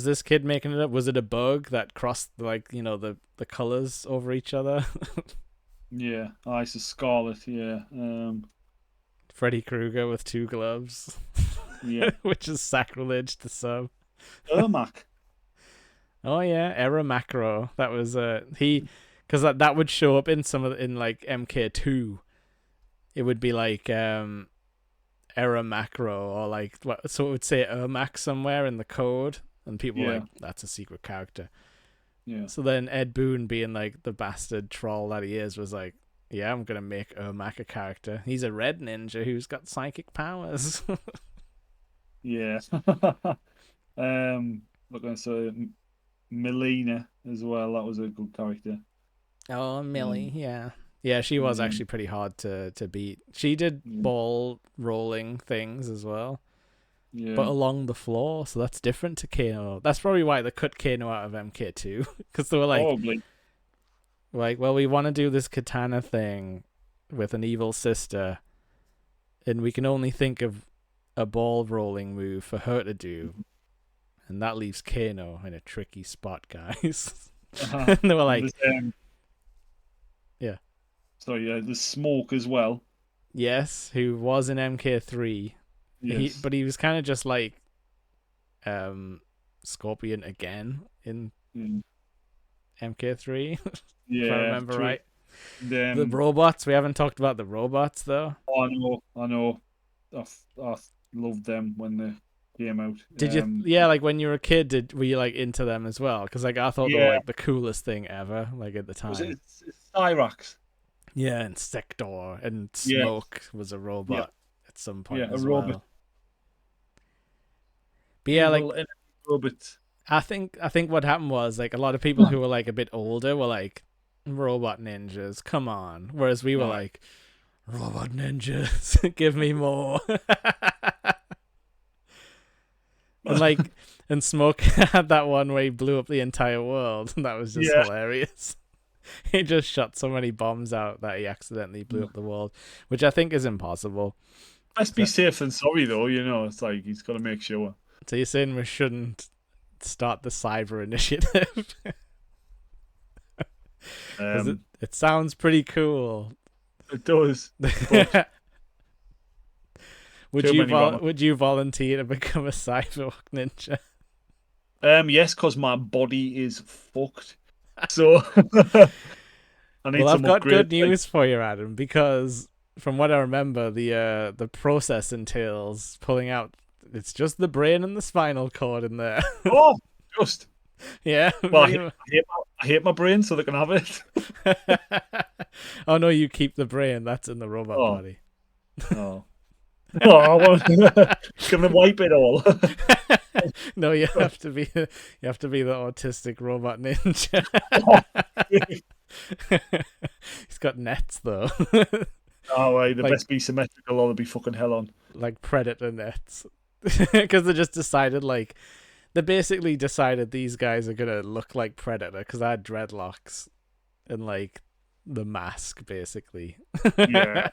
A: this kid making it up? Was it a bug that crossed like, you know, the colors over each other?
B: Yeah, it's a Scarlet. Yeah,
A: Freddy Krueger with 2 gloves.
B: Yeah,
A: which is sacrilege to some.
B: Ermac.
A: Oh yeah, Error Macro. That was because that would show up in in like MK2. It would be like Error Macro, or like so it would say Ermac somewhere in the code, and people were like, that's a secret character.
B: Yeah.
A: So then Ed Boon, being like the bastard troll that he is, was like, yeah, I'm gonna make Ermac a character. He's a red ninja who's got psychic powers.
B: Yeah. Looking so Melina as well. That was a good character.
A: Oh, Millie, yeah, she was actually pretty hard to beat. She did ball rolling things as well, but along the floor, so that's different to Kano. That's probably why they cut Kano out of MK2, because they were like, well, we want to do this katana thing with an evil sister, and we can only think of a ball rolling move for her to do, and that leaves Kano in a tricky spot, guys. And they were like,
B: so yeah, there's Smoke as well.
A: Yes, who was in MK3.
B: Yes.
A: But he was kind of just like Scorpion again in MK3.
B: Yeah,
A: if I remember right.
B: The
A: robots, we haven't talked about the robots though.
B: I know. I loved them when they came out.
A: Did you? Yeah, like when you were a kid, were you like into them as well? Because like I thought they were like the coolest thing ever, like at the time.
B: It's Cyrax.
A: Yeah, and Sector and Smoke was a robot at some point as
B: robot.
A: well. But yeah, like
B: robot.
A: I think what happened was like a lot of people who were like a bit older were like, robot ninjas, come on. Whereas we were like, robot ninjas, give me more. and Smoke had that one where he blew up the entire world, and that was just hilarious. He just shot so many bombs out that he accidentally blew up the world, which I think is impossible.
B: Let's be safe than sorry, though. You know, it's like he's got to make sure.
A: So you're saying we shouldn't start the cyber initiative? It sounds pretty cool.
B: It does. But
A: Would you volunteer to become a cyborg ninja?
B: Yes, because my body is fucked. So I need
A: Well, I've
B: some
A: got good
B: upgrades,
A: news for you, Adam, because from what I remember, the process entails pulling out. It's just the brain and the spinal cord in there.
B: Oh, just.
A: Yeah.
B: Well, I hate my brain, so they can have it.
A: Oh no, you keep the brain. That's in the robot body.
B: Oh. Oh, can they wipe it all?
A: No, you have to be the autistic robot ninja. He's got nets though.
B: Oh, right, they best be symmetrical or they'll be fucking hell on.
A: Like predator nets. Because they just decided, like, they basically decided these guys are gonna look like Predator because I had dreadlocks and like the mask basically.
B: Yeah.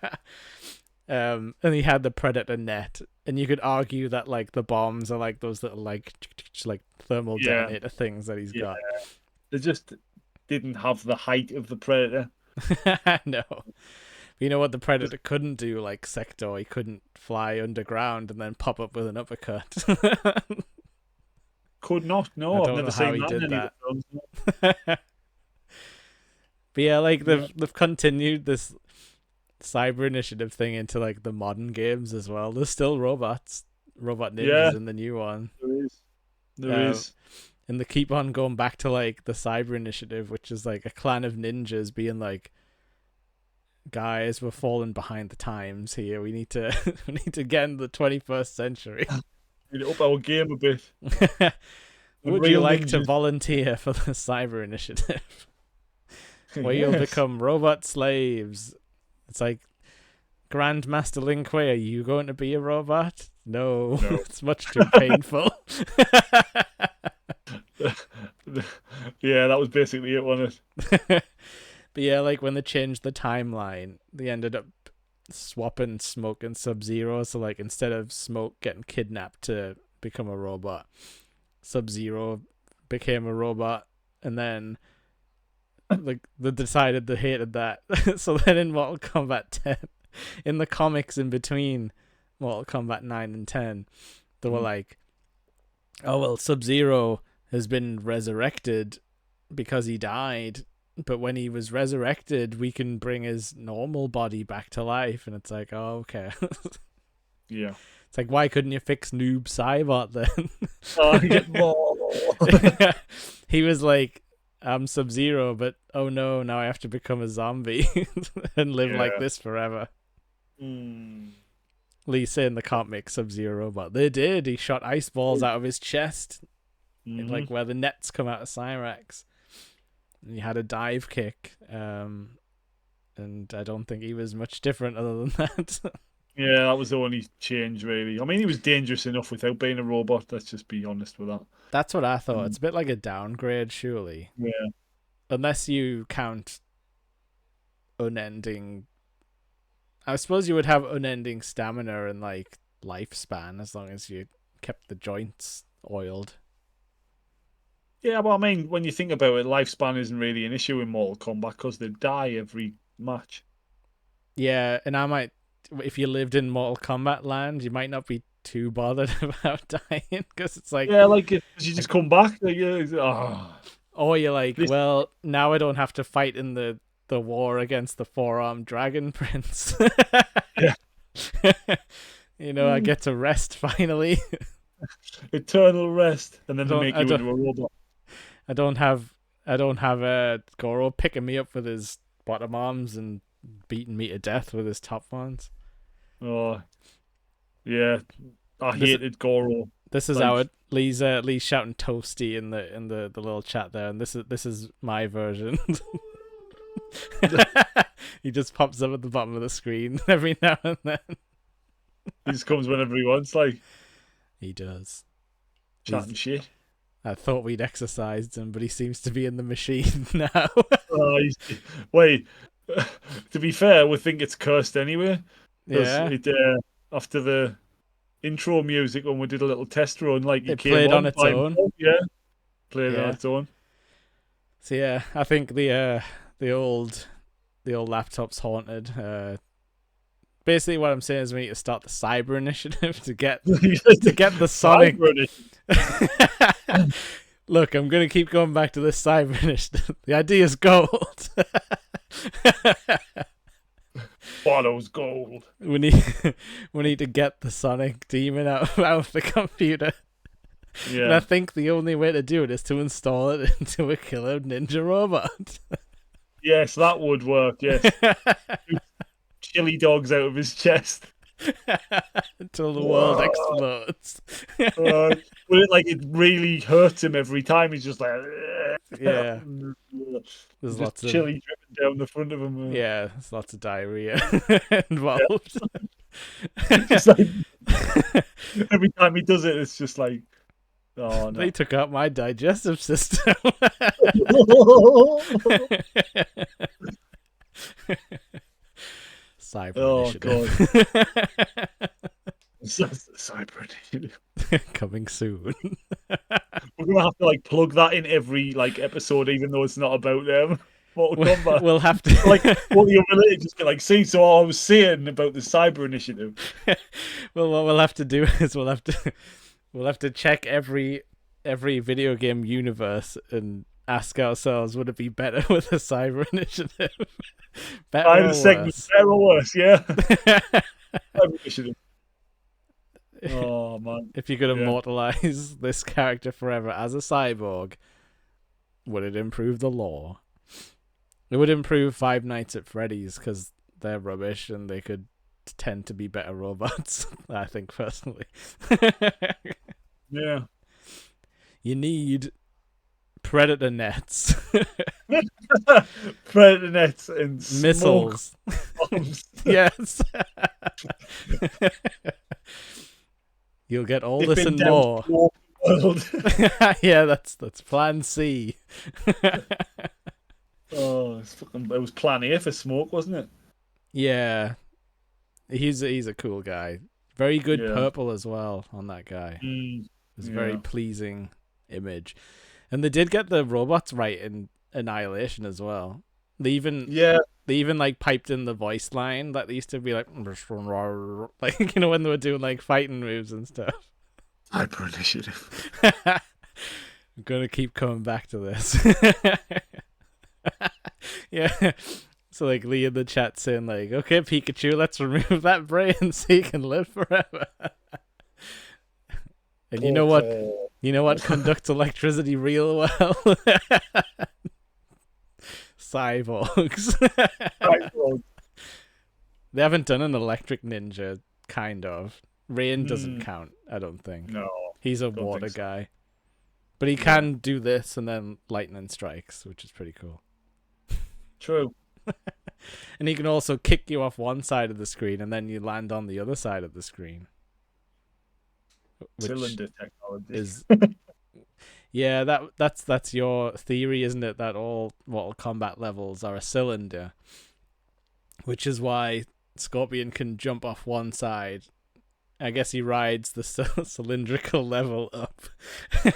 A: And he had the Predator net, and you could argue that like the bombs are like those little like thermal detonator things that he's got.
B: They just didn't have the height of the Predator.
A: No. You know what the Predator couldn't do, like Sector? He couldn't fly underground and then pop up with an uppercut.
B: Could not. No, I've never seen that in any of the films.
A: But yeah, like they've continued this cyber initiative thing into like the modern games as well. There's still robot ninjas in the new one.
B: There is.
A: And they keep on going back to like the cyber initiative, which is like a clan of ninjas being like, guys, we're falling behind the times here. We need to get in the 21st century.
B: Need to up our game a bit.
A: Would you like to volunteer for the cyber initiative? Where you'll become robot slaves. It's like, Grandmaster Lin Kuei, are you going to be a robot? No. It's much too painful.
B: Yeah, that was basically it, wasn't
A: it? But yeah, like when they changed the timeline, they ended up swapping Smoke and Sub-Zero. So like instead of Smoke getting kidnapped to become a robot, Sub-Zero became a robot, and then like they decided they hated that. So then in Mortal Kombat 10, in the comics in between Mortal Kombat 9 and 10, they were like, oh well, Sub-Zero has been resurrected because he died. But when he was resurrected, we can bring his normal body back to life. And it's like, oh, okay.
B: Yeah.
A: It's like, why couldn't you fix Noob Saibot then? He was like, I'm Sub-Zero, but oh no, now I have to become a zombie and live like this forever. Lee saying they can't make Sub-Zero, but they did. He shot ice balls out of his chest, like where the nets come out of Cyrax. And he had a dive kick, and I don't think he was much different other than that.
B: Yeah, that was the only change, really. I mean, he was dangerous enough without being a robot. Let's just be honest with that.
A: That's what I thought. It's a bit like a downgrade, surely.
B: Yeah.
A: Unless you count unending... I suppose you would have unending stamina and, like, lifespan as long as you kept the joints oiled.
B: Yeah, well, I mean, when you think about it, lifespan isn't really an issue in Mortal Kombat because they die every match.
A: Yeah, and if you lived in Mortal Kombat land, you might not be too bothered about dying because it's like...
B: Yeah, like, you just come back. Like,
A: Or you're like, well, now I don't have to fight in the war against the four-armed dragon prince.
B: Yeah.
A: You know, I get to rest finally.
B: Eternal rest, and then they make you into a robot.
A: I don't have Goro picking me up with his bottom arms and beating me to death with his top ones.
B: Oh, yeah, I hated Goro.
A: This is Lee's shouting toasty in the little chat there, and this is my version. He just pops up at the bottom of the screen every now and then.
B: He just comes whenever he wants, like.
A: He does.
B: Chatting shit.
A: I thought we'd exercised him, but he seems to be in the machine now.
B: Wait, to be fair, we think it's cursed anyway.
A: Yeah.
B: After the intro music, when we did a little test run, like
A: it played on its own.
B: Yeah, played on its own.
A: So yeah, I think the old laptop's haunted. Basically, what I'm saying is we need to start the cyber initiative to get the Sonic. Look, I'm gonna keep going back to this cyber initiative. The idea's gold.
B: Follows gold.
A: We need to get the Sonic demon out of the computer.
B: Yeah.
A: And I think the only way to do it is to install it into a killer ninja robot.
B: Yes, that would work. Yes. Chili dogs out of his chest
A: until the world explodes.
B: But it really hurts him every time. He's just like,
A: yeah. There's
B: just
A: lots
B: chili
A: of
B: dripping down the front of him.
A: Yeah, there's lots of diarrhea involved.
B: Just like, every time he does it, it's just like, oh no.
A: They took out my digestive system. Cyber initiative.
B: God. Cyber initiative.
A: Coming soon.
B: We're gonna have to plug that in every episode, even though it's not about Mortal Kombat.
A: We'll have to
B: what you're related, just be like, see, so I was saying about the cyber initiative.
A: Well, what we'll have to do is we'll have to check every video game universe and ask ourselves, would it be better with a cyber initiative? Better or
B: segment, better or worse, yeah. Cyber initiative. Oh man!
A: If you could immortalize this character forever as a cyborg, would it improve the lore? It would improve Five Nights at Freddy's because they're rubbish and they could tend to be better robots. I think personally.
B: Yeah.
A: You need predator nets.
B: Predator nets and
A: missiles.
B: Bombs.
A: Yes. You'll get all this and more. Yeah, that's plan C.
B: Oh, it was plan A for Smoke, wasn't it?
A: Yeah. He's a cool guy. Very good purple as well on that guy. It's a very pleasing image. And they did get the robots right in Annihilation as well. They even piped in the voice line that they used to be like when they were doing fighting moves and stuff.
C: Hyper initiative.
A: I'm gonna keep coming back to this. Yeah. So Lee in the chat saying okay, Pikachu, let's remove that brain so you can live forever. And you know what conducts electricity real well? Cyborgs. They haven't done an electric ninja, kind of. Rain doesn't count, I don't think.
B: No.
A: He's a water guy. But he can do this and then lightning strikes, which is pretty cool.
B: True.
A: And he can also kick you off one side of the screen and then you land on the other side of the screen.
B: Cylinder technology.
A: Yeah, that's your theory, isn't it? That all Mortal Kombat levels are a cylinder, which is why Scorpion can jump off one side. I guess he rides the cylindrical level up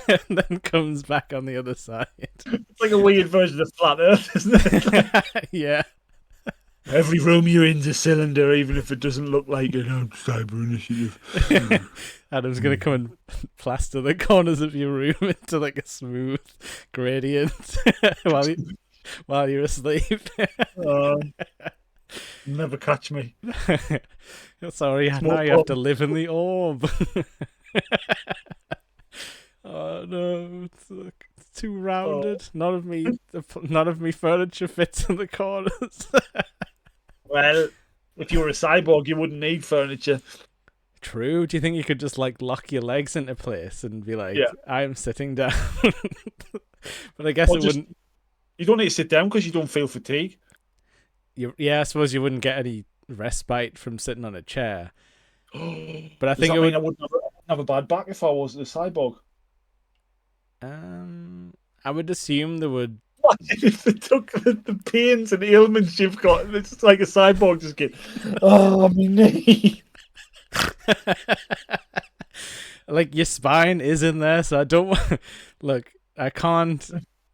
A: and then comes back on the other side.
B: It's like a weird version of Flat Earth, isn't it?
A: Yeah.
B: Every room you're in's a cylinder, even if it doesn't look like it. Cyber initiative.
A: Adam's going to come and plaster the corners of your room into a smooth gradient while you're asleep.
B: Never catch me.
A: Sorry, now you have to live in the orb. Oh no, it's too rounded. None of me furniture fits in the corners.
B: Well, if you were a cyborg, you wouldn't need furniture.
A: True. Do you think you could just lock your legs into place and be like, I'm sitting down? But I guess it wouldn't.
B: You don't need to sit down because you don't feel fatigue.
A: I suppose you wouldn't get any respite from sitting on a chair. But I think
B: I wouldn't have a bad back if I was a cyborg.
A: I would assume there would.
B: What if they took the pains and ailments you've got? And it's like a cyborg just get, my knee.
A: Your spine is in there, so I don't look. I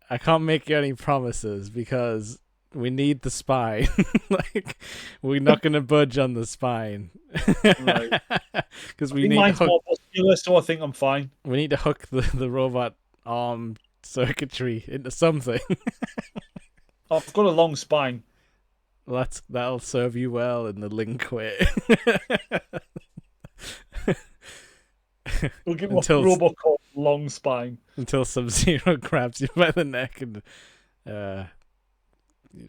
A: I can't make you any promises because we need the spine. Like, we're not going to budge on the spine.
B: Right.
A: Because
B: I think mine's more muscular, so I think I'm fine.
A: we need to hook the robot arm circuitry into something.
B: I've got a long spine.
A: That'll serve you well in the link way.
B: We'll give my robot called long spine.
A: Until Sub-Zero grabs you by the neck and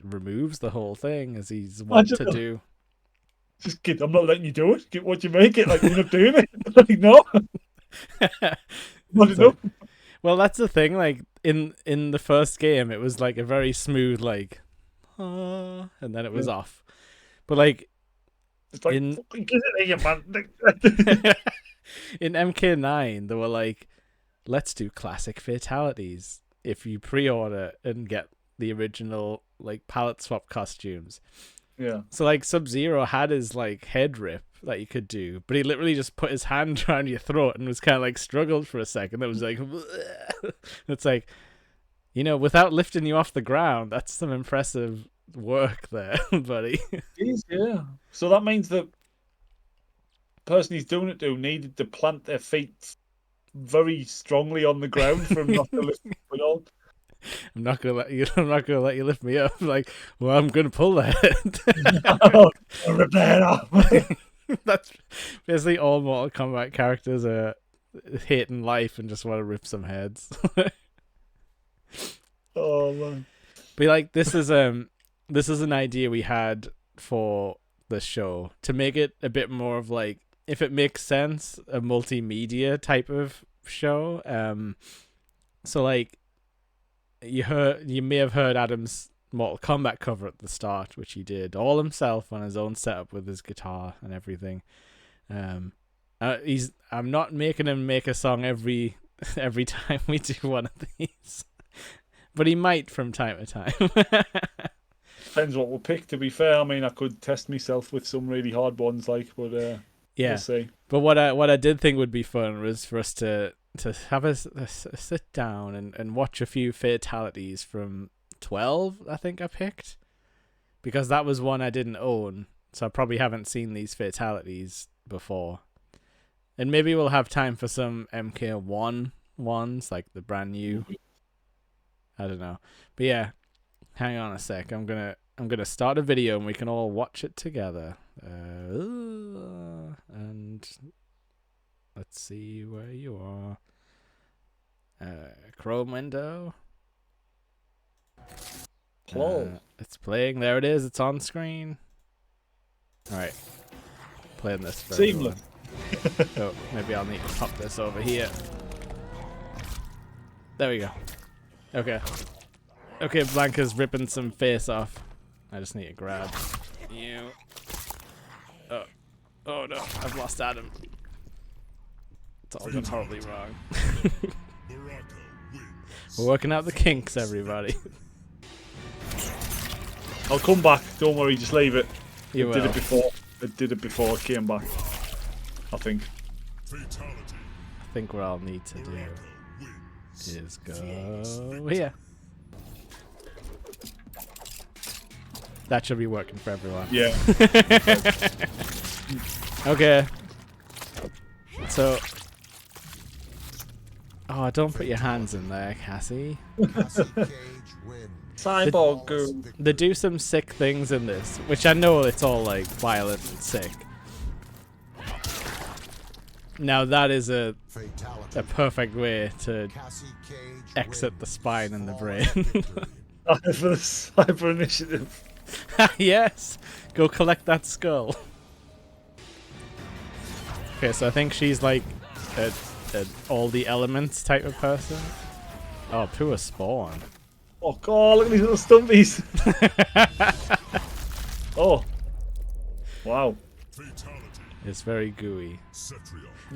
A: removes the whole thing, as he's wont to do.
B: Just kid, I'm not letting you do it. Get what you make it. Like, you're not doing it. Like, no.
A: Well, that's the thing. Like in the first game, it was like a very smooth, like, and then it was off. But like,
B: it's like
A: in
B: fucking get it here, man.
A: in MK9, they were like, let's do classic fatalities if you pre-order and get the original like palette swap costumes.
B: Yeah.
A: So like Sub-Zero had his like head rip that you could do, but he literally just put his hand around your throat and was kind of like struggled for a second. It was like, it's like, you know, without lifting you off the ground, that's some impressive work there, buddy.
B: It is, yeah. So that means that the person he's doing it to needed to plant their feet very strongly on the ground for him not to lift it all.
A: I'm not gonna let you lift me up. Like, well, I'm gonna pull that.
B: I'll rip the head off.
A: That's basically all Mortal Kombat characters are hating life and just want to rip some heads.
B: Oh man!
A: But like, this is an idea we had for the show to make it a bit more of like, if it makes sense, a multimedia type of show. So like, you may have heard Adam's Mortal Kombat cover at the start, which he did all himself on his own setup with his guitar and everything. I'm not making him make a song every time we do one of these, but he might from time to time.
B: Depends what we'll pick. To be fair, I mean, I could test myself with some really hard ones, like, but
A: yeah.
B: We'll see.
A: But what I did think would be fun was for us to have a sit down and watch a few fatalities from 12, I think I picked, because that was one I didn't own, so I probably haven't seen these fatalities before. And maybe we'll have time for some MK1 ones, like the brand new. I don't know. But yeah, hang on a sec. I'm gonna start a video and we can all watch it together. And let's see where you are. Chrome window. It's playing. There it is. It's on screen. All right. Playing this for everyone. So maybe I'll need to pop this over here. There we go. Okay. Okay, Blanca's ripping some face off. I just need to grab you. Oh no, I've lost Adam. It's all gone horribly wrong. We're working out the kinks, everybody.
B: I'll come back. Don't worry, just leave it.
A: You will.
B: Did it before it came back, I think.
A: I think what I'll need to do is go here. That should be working for everyone.
B: Yeah.
A: Okay. So. Oh, don't put your hands in there, Cassie.
B: Cyborg goo.
A: They do some sick things in this, which I know it's all like violent and sick. Now that is a perfect way to exit the spine and the brain.
B: For the cyber initiative.
A: Yes, go collect that skull. Okay, so I think she's like a all the elements type of person. Oh, pure spawn.
B: Oh god, look at these little stumpies. Oh. Wow.
A: It's very gooey.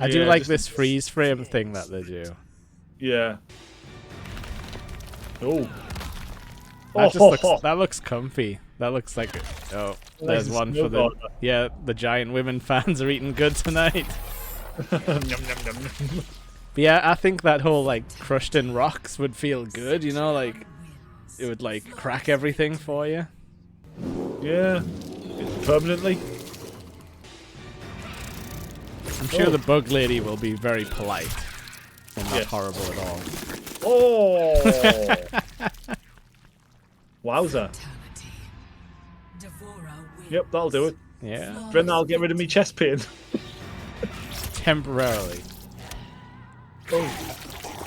A: I do like this freeze frame thing that they do.
B: Yeah. Oh.
A: That looks comfy. That looks like there's one for the giant women fans are eating good tonight. But yeah, I think that whole like crushed in rocks would feel good, you know, like it would like crack everything for you.
B: Yeah. Permanently.
A: I'm sure the bug lady will be very polite and not
B: Yes.
A: horrible at all.
B: Oh! Wowza. Yep, that'll do it.
A: Yeah,
B: Then I'll get rid of me chest pain.
A: temporarily.
B: Oh,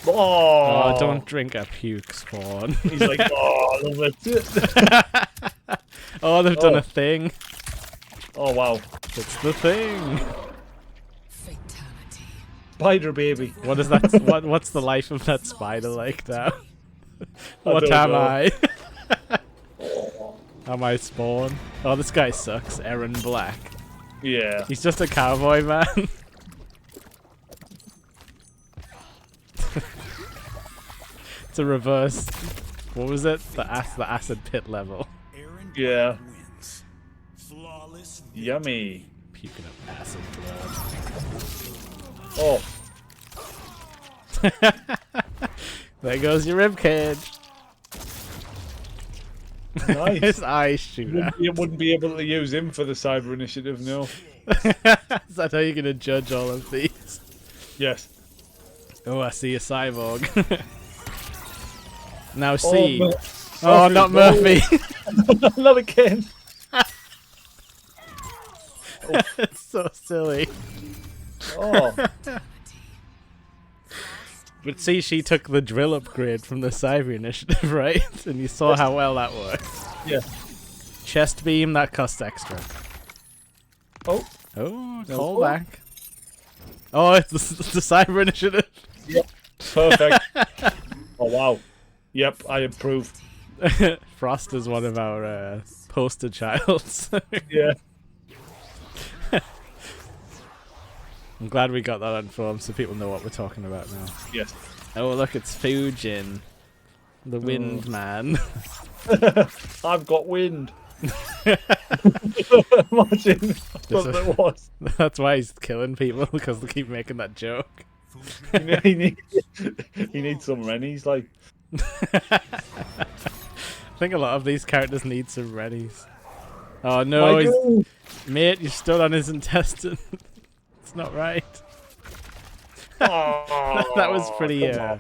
A: Oh, don't drink a puke spawn.
B: He's like, oh, I love it.
A: Oh, they've done a thing.
B: Oh, wow.
A: It's the thing.
B: Spider baby.
A: What is that? What's the life of that spider like now? What
B: don't
A: am
B: know.
A: I? Am I Spawn? Oh, this guy sucks. Aaron Black.
B: Yeah.
A: He's just a cowboy man. It's a reverse. What was it? The acid pit level.
B: Yeah. Yummy.
A: Puking up acid blood.
B: Oh.
A: There goes your ribcage.
B: Nice.
A: His eyes shoot out.
B: You wouldn't be able to use him for the cyber initiative, no.
A: Is that how you're gonna judge all of these?
B: Yes.
A: Oh, I see a cyborg. Now see.
B: Oh,
A: Not Murphy.
B: Not again.
A: It's so silly.
B: Oh.
A: But see, she took the drill upgrade from the cyber initiative, right? And you saw how well that worked.
B: Yeah.
A: Chest beam, that costs extra.
B: Oh.
A: Oh,
B: No.
A: call back. Oh, it's the cyber initiative.
B: Yep. Perfect. Oh, wow. Yep, I approve.
A: Frost is one of our poster childs.
B: Yeah.
A: I'm glad we got that on film so people know what we're talking about now.
B: Yes.
A: Oh, look, it's Fujin. The wind man.
B: I've got wind. Imagine what it was.
A: That's why he's killing people, because they keep making that joke.
B: He needs some rennies, like.
A: I think a lot of these characters need some readies. Oh no, mate, you stood on his intestine. It's not right.
B: Oh,
A: That was pretty.
B: come on.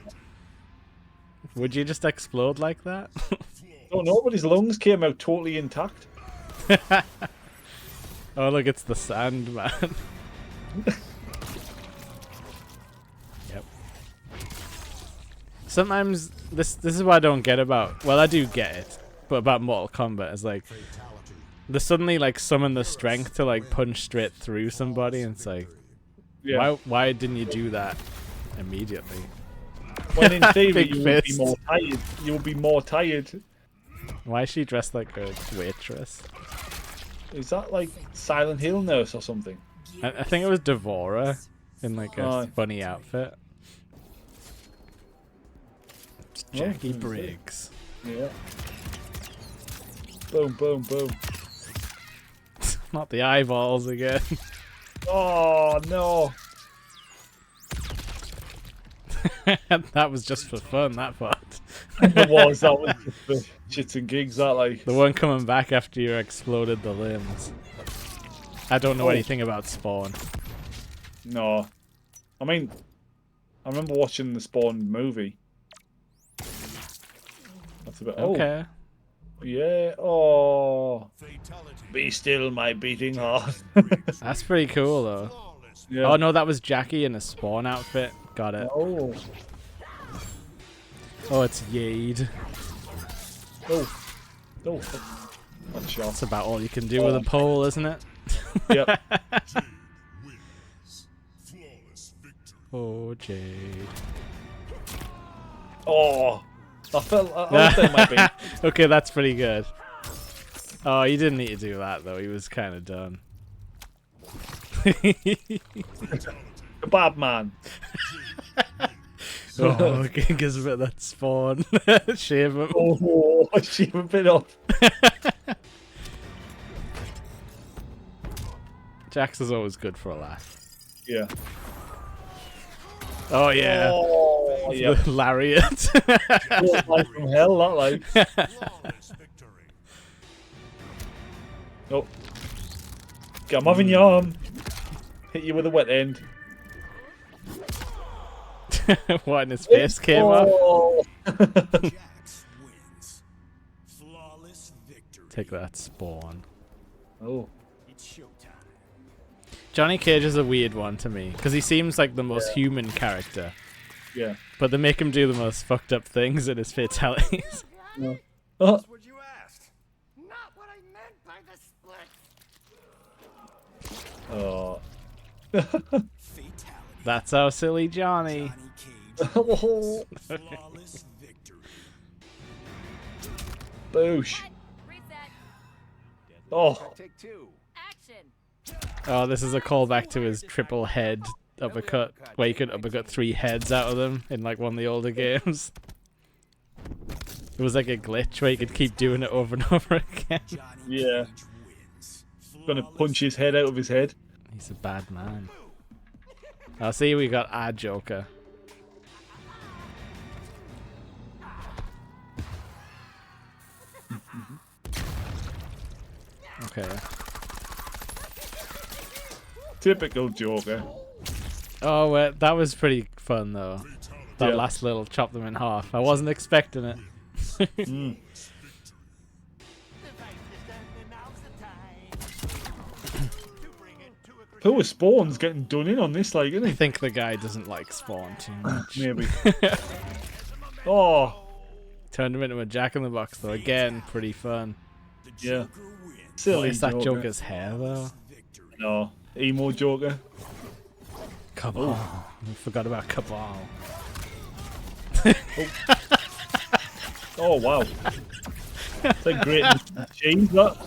A: Would you just explode like that?
B: Don't know, but his lungs came out totally intact.
A: Oh look, it's the Sandman. Yep. Sometimes this is what I don't get about. Well, I do get it, but about Mortal Kombat is like they suddenly like summon the strength to like punch straight through somebody, and it's like,
B: Yeah.
A: why didn't you do that immediately?
B: When in theory
A: Big
B: you would be
A: fist.
B: more tired. You'll be more tired.
A: Why is she dressed like a waitress?
B: Is that like Silent Hill nurse or something?
A: I think it was Devora in like a
B: Oh.
A: funny outfit. It's Jackie
B: okay.
A: Briggs.
B: Yeah. Boom, boom, boom.
A: Not the eyeballs again.
B: Oh no.
A: That was just for fun, that part.
B: That was just the shits and gigs, that like.
A: The one coming back after you exploded the limbs. I don't know anything about Spawn.
B: No. I mean, I remember watching the Spawn movie. That's about.
A: Okay.
B: Oh, yeah. Oh. Be still, my beating heart.
A: That's pretty cool, though.
B: Yeah.
A: Oh, no, that was Jackie in a Spawn outfit. Got it.
B: Oh.
A: Oh, it's Yade.
B: Oh. Oh. That's shot.
A: That's about all you can do with a pole, isn't it?
B: Yep.
A: Oh, Jade.
B: Oh. I felt that might be.
A: Okay, that's pretty good. Oh, you didn't need to do that, though. He was kind of done.
B: Kebab man.
A: Oh, gives a bit of that Spawn. Shave him.
B: Oh, she a bit up.
A: Jax is always good for a laugh.
B: Yeah.
A: Oh, yeah.
B: Oh. Oh, yeah.
A: The lariat.
B: From hell, that like. Oh. I'm having your arm. Hit you with a wet end.
A: What, in his face came off? Take that, Spawn.
B: Oh.
A: Johnny Cage is a weird one to me, because he seems like the most human character.
B: Yeah.
A: But they make him do the most fucked up things in his fatalities.
B: Yeah.
D: That's what you asked. Not what I meant by the split.
B: Oh.
A: That's our silly Johnny.
B: Oh. Boosh. Oh.
D: Take two.
A: Oh, this is a callback to his triple head uppercut, where you could uppercut 3 heads out of them in like one of the older games. It was like a glitch where you could keep doing it over and over again.
B: Yeah. Gonna punch his head out of his head.
A: He's a bad man. I see we got our Joker. Okay.
B: Typical Joker.
A: Oh, that was pretty fun though. That
B: Yeah.
A: last little chop them in half. I wasn't expecting it.
B: Mm. Poor Spawn's getting done in on this, like, isn't
A: I
B: he?
A: think the guy doesn't like Spawn too much.
B: Maybe. Oh,
A: Turned him into a jack-in-the-box though. Again, pretty fun.
B: yeah.
A: What
B: Silly
A: is that
B: Joker.
A: Joker's hair though?
B: No. Emo Joker.
A: Cabal. I forgot about Cabal.
B: Oh, wow. It's a great cheese, that.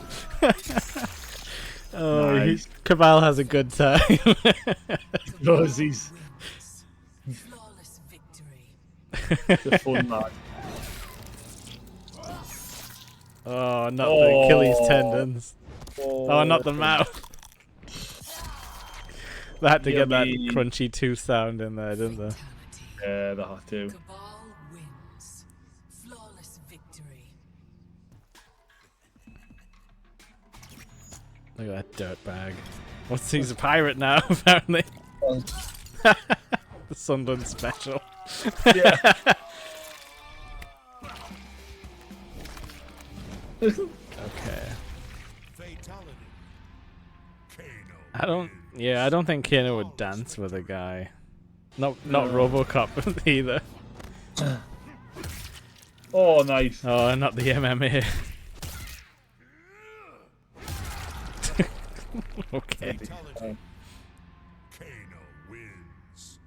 A: Oh,
B: Nice.
A: Cabal has a good time.
B: Rosie's
E: Flawless victory.
B: the fun lad.
A: Oh, not the Achilles
B: Oh.
A: tendons. Oh, not the mouth. They had to get that
B: Yummy.
A: crunchy tooth sound in there, didn't they?
B: Yeah, they have to.
E: Cabal wins. Flawless victory.
A: Look at that dirtbag. He's a pirate now, apparently. The Sunderland special.
B: Yeah.
A: Okay. I don't think Kano would dance with a guy. Not RoboCop either.
B: Oh, nice.
A: Oh, not the MMA. Okay.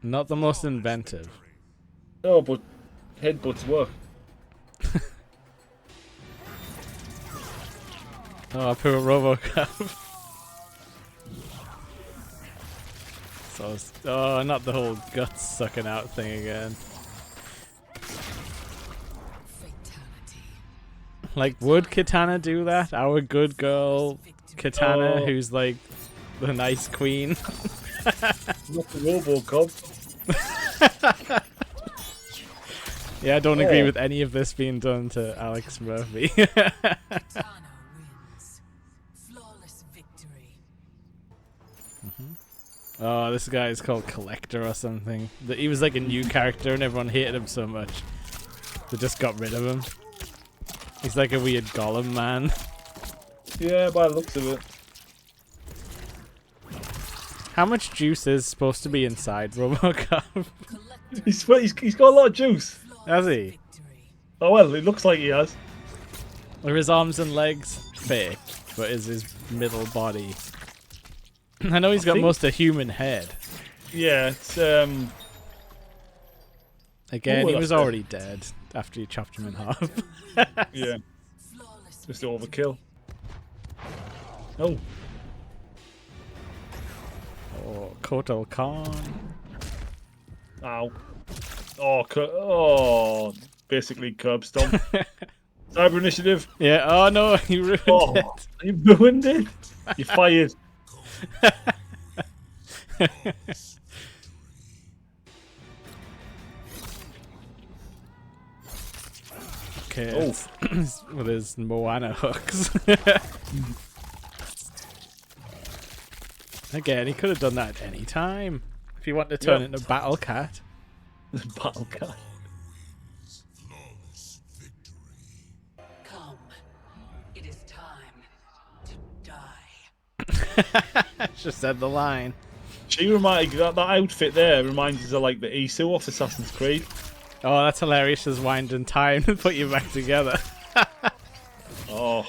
A: Not the most inventive.
B: Oh, but headbutts work.
A: Oh, poor RoboCop. Oh, not the whole guts sucking out thing again.
E: Fatality.
A: Like, would Katana do that? Our good girl Katana,
B: Oh.
A: who's like the nice queen.
B: Not the RoboCop.
A: Yeah, I don't agree
B: Oh.
A: with any of this being done to Alex Murphy.
E: Tana wins. Flawless victory.
A: Oh, this guy is called Collector or something. He was like a new character and everyone hated him so much. They just got rid of him. He's like a weird golem man.
B: Yeah, by the looks of it.
A: How much juice is supposed to be inside RoboCop?
B: He's got a lot of juice.
A: Has he?
E: Victory.
B: Oh, well, it looks like he has.
A: Are his arms and legs fake? But is his middle body? I know he's got
B: think-
A: most of human head.
B: Yeah, it's,
A: Again,
B: Oh,
A: he
B: that's
A: was
B: good.
A: already dead after you chopped him in half.
B: yeah,
E: Flawless
B: just overkill. Oh,
A: Oh, Kotal Khan.
B: ow. Oh, basically curb stomp. Cyber initiative.
A: Yeah, oh no, you ruined
B: Oh,
A: it.
B: you ruined it. You fired.
A: Okay.
B: Oh.
A: With his Moana hooks. Again, he could have done that at any time. If he wanted to turn into Battle Cat.
B: Battle Cat.
E: Come. It is time to die.
A: Just said the line.
B: She reminded that outfit there reminds us of like the Isu off Assassin's Creed.
A: Oh, that's hilarious. Just wind in time and put you back together.
B: Oh,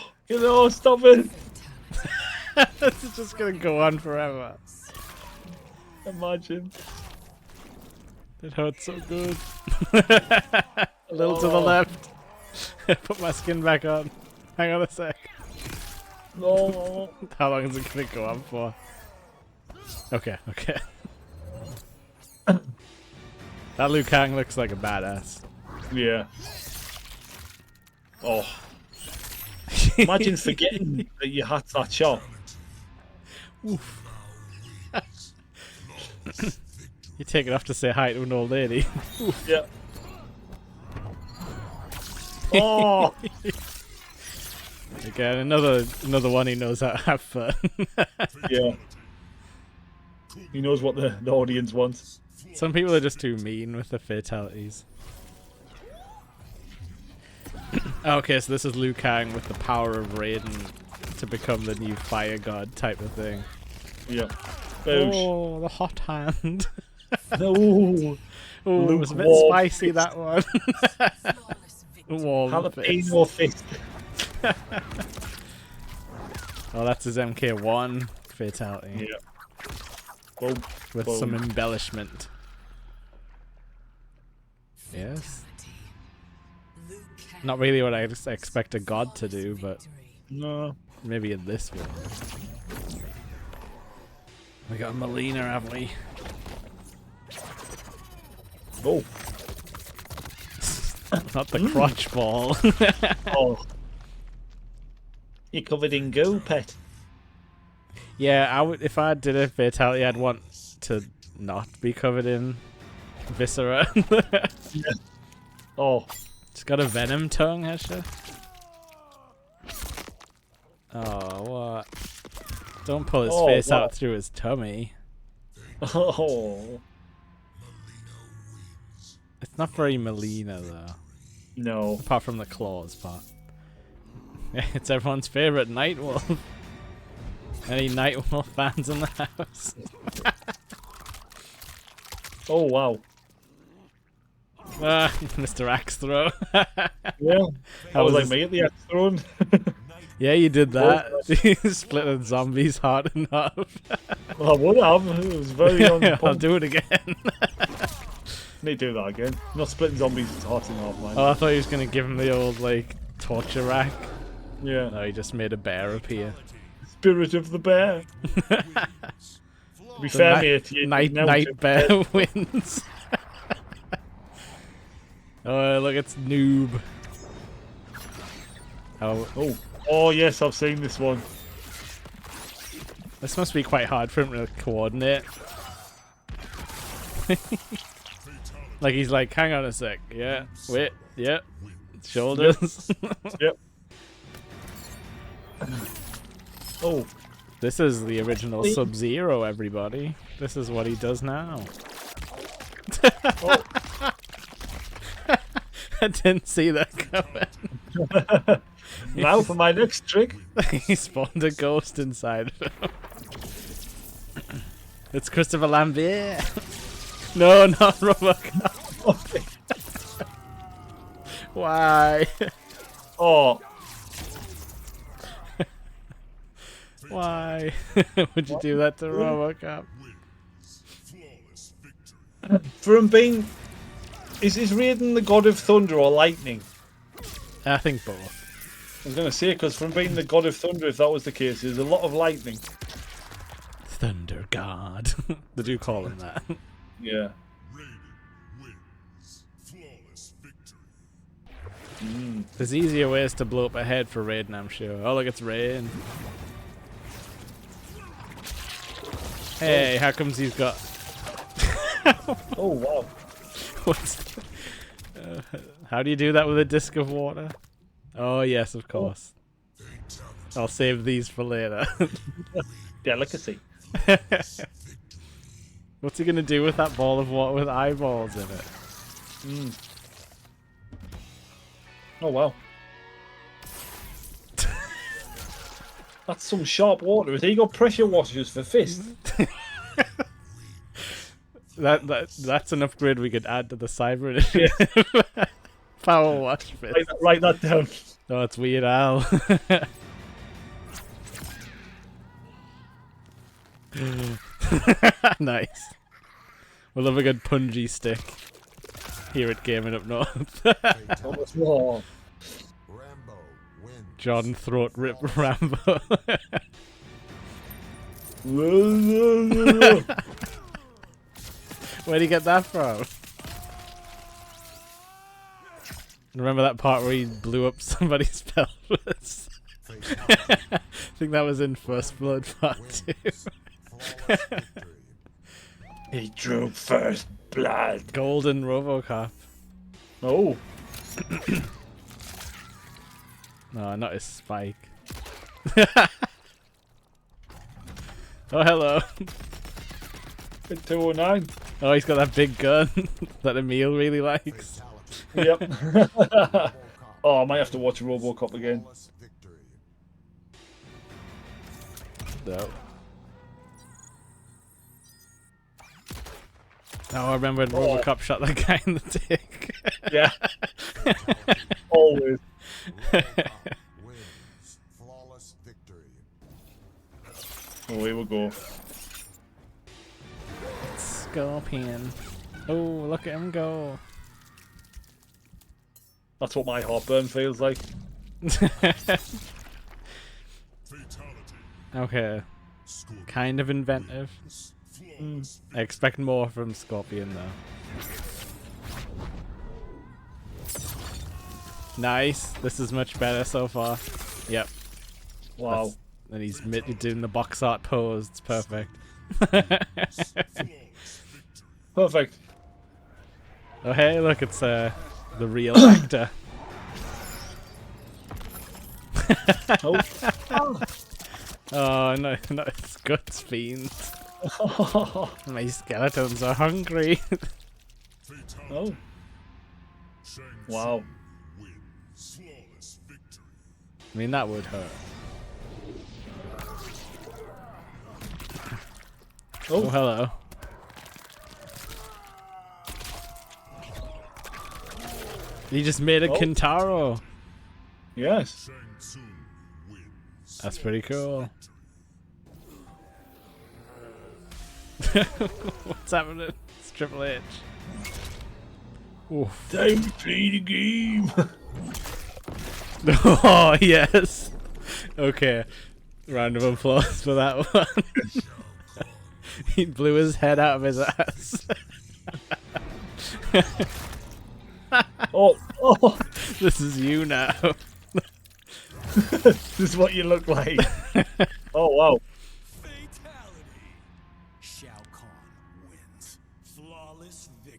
B: stop it!
A: This is just gonna go on forever.
B: Imagine.
A: It hurts so good. A little to the left. Put my skin back on. Hang on a sec.
B: No.
A: How long is it gonna go on for? Okay. That Liu Kang looks like a badass.
B: Yeah. Oh. Imagine forgetting that you had that shot.
A: Oof. You take it off to say hi to an old lady.
B: Yeah. Oh.
A: Again, another one he knows how to have fun.
B: Yeah. He knows what the audience wants.
A: Some people are just too mean with the fatalities. Okay, so this is Liu Kang with the power of Raiden to become the new fire god type of thing.
B: Yeah. Boosh.
A: Oh, the hot hand.
B: No.
A: Oh, it was a bit
B: Lukewarm
A: spicy, that one.
E: Flawless victory.
A: Warm fist.
B: Jalapeno fist.
A: Oh, that's his MK1 fatality.
B: Yeah. Boom.
A: With
B: Boom.
A: some embellishment. Yes.
E: Liu Kang.
A: Not really what I expect a god to do, but
E: Victory.
B: No.
A: maybe in this one. We got Melina, have we?
B: Oh.
A: Not the crotch ball.
B: Oh. You're covered in goo, pet.
A: Yeah, I would. If I did a fatality, I'd want to not be covered in viscera.
B: Oh.
A: She's got a venom tongue, has she? Oh, what? Don't pull his
B: Oh,
A: face
B: wow.
A: out through his tummy.
B: Oh.
A: It's not very Melina, though.
B: No.
A: Apart from the claws part. It's everyone's favourite Nightwolf. Any Nightwolf fans in the house?
B: Oh, wow.
A: Ah, Mr. Axe Throw.
B: Yeah. I was like
A: his-
B: me at the axe throne.
A: Yeah, you did that. You split a zombie's heart in half.
B: Well, I would have. It was very on
A: I'll
B: point.
A: do it again.
B: Need to do that again. Not splitting zombies' hearts in half, man.
A: Oh, I thought he was going to give him the old, like, torture rack.
B: Yeah.
A: No, he just made a bear appear.
B: Spirit of the bear. To be
A: The
B: fair,
A: ni-
B: mate, you
A: Night
B: now
A: Night
B: took-
A: Bear wins. Oh, look, it's Noob. Oh,
B: Oh, yes, I've seen this one.
A: this must be quite hard for him to coordinate. Like, he's like, hang on a sec. Yeah, wait, yeah. Shoulders.
B: Yep. Oh,
A: This is the original Sub-Zero, everybody. This is what he does now. I didn't see that coming.
B: now for my next trick.
A: He spawned a ghost inside of him. It's Christopher Lambert. No, not Robocop. Why?
B: Oh,
A: Why would you do that to Robocop?
B: for him being... Is Raiden the god of thunder or lightning?
A: I think both.
B: I was going to say, because from being the god of thunder, if that was the case, there's a lot of lightning.
A: Thunder God. They do call him that.
B: Yeah.
A: There's easier ways to blow up a head for Raiden, I'm sure. Oh, look, it's Rain. Hey, how comes he's got...
B: Oh, wow.
A: What's... How do you do that with a disc of water? Oh yes, of course. I'll save these for later.
B: Delicacy.
A: What's he gonna do with that ball of water with eyeballs in it?
B: Oh wow. That's some sharp water. Has he got pressure washers for fists?
A: That's an upgrade we could add to the Cyber Edition. Power wash fist.
B: Write that down.
A: Oh, it's Weird Al. Nice. We'll have a good pungy stick here at Gaming Up North.
B: Oh,
C: Rambo wins.
A: John Throat Rip Rambo. Where'd he get that from? Remember that part where he blew up somebody's pelvis? I think that was in First Blood Part 2.
B: he drew first blood.
A: Golden Robocop.
B: Oh,
A: No, not his spike. Oh, hello.
B: 209.
A: Oh, he's got that big gun that Emil really likes.
B: Yep. Oh, I might have to watch RoboCop again.
C: Flawless victory.
A: No. Oh, I remember when Robocop shot that guy in the dick.
B: Yeah. Always.
C: Robocop wins. Flawless victory.
B: Oh, here we go.
A: Scorpion. Oh, look at him go.
B: That's what my heartburn feels like.
A: Okay. Kind of inventive. I expect more from Scorpion though. Nice. This is much better so far. Yep.
B: Wow.
A: And he's doing the box art pose. It's perfect.
B: Perfect.
A: Oh hey, look, it's the real actor.
B: Oh.
A: Oh no, no, it's guts fiends. My skeletons are hungry.
B: Oh. Wow.
A: I mean, that would hurt. Oh, hello. He just made a Kintaro.
B: Yes.
A: That's pretty cool. What's happening? It's Triple H. Oof.
B: Time to play the game.
A: Oh, yes. Okay. Round of applause for that one. He blew his head out of his ass.
B: Oh.
A: This is you now.
B: This is what you look like. Oh, wow.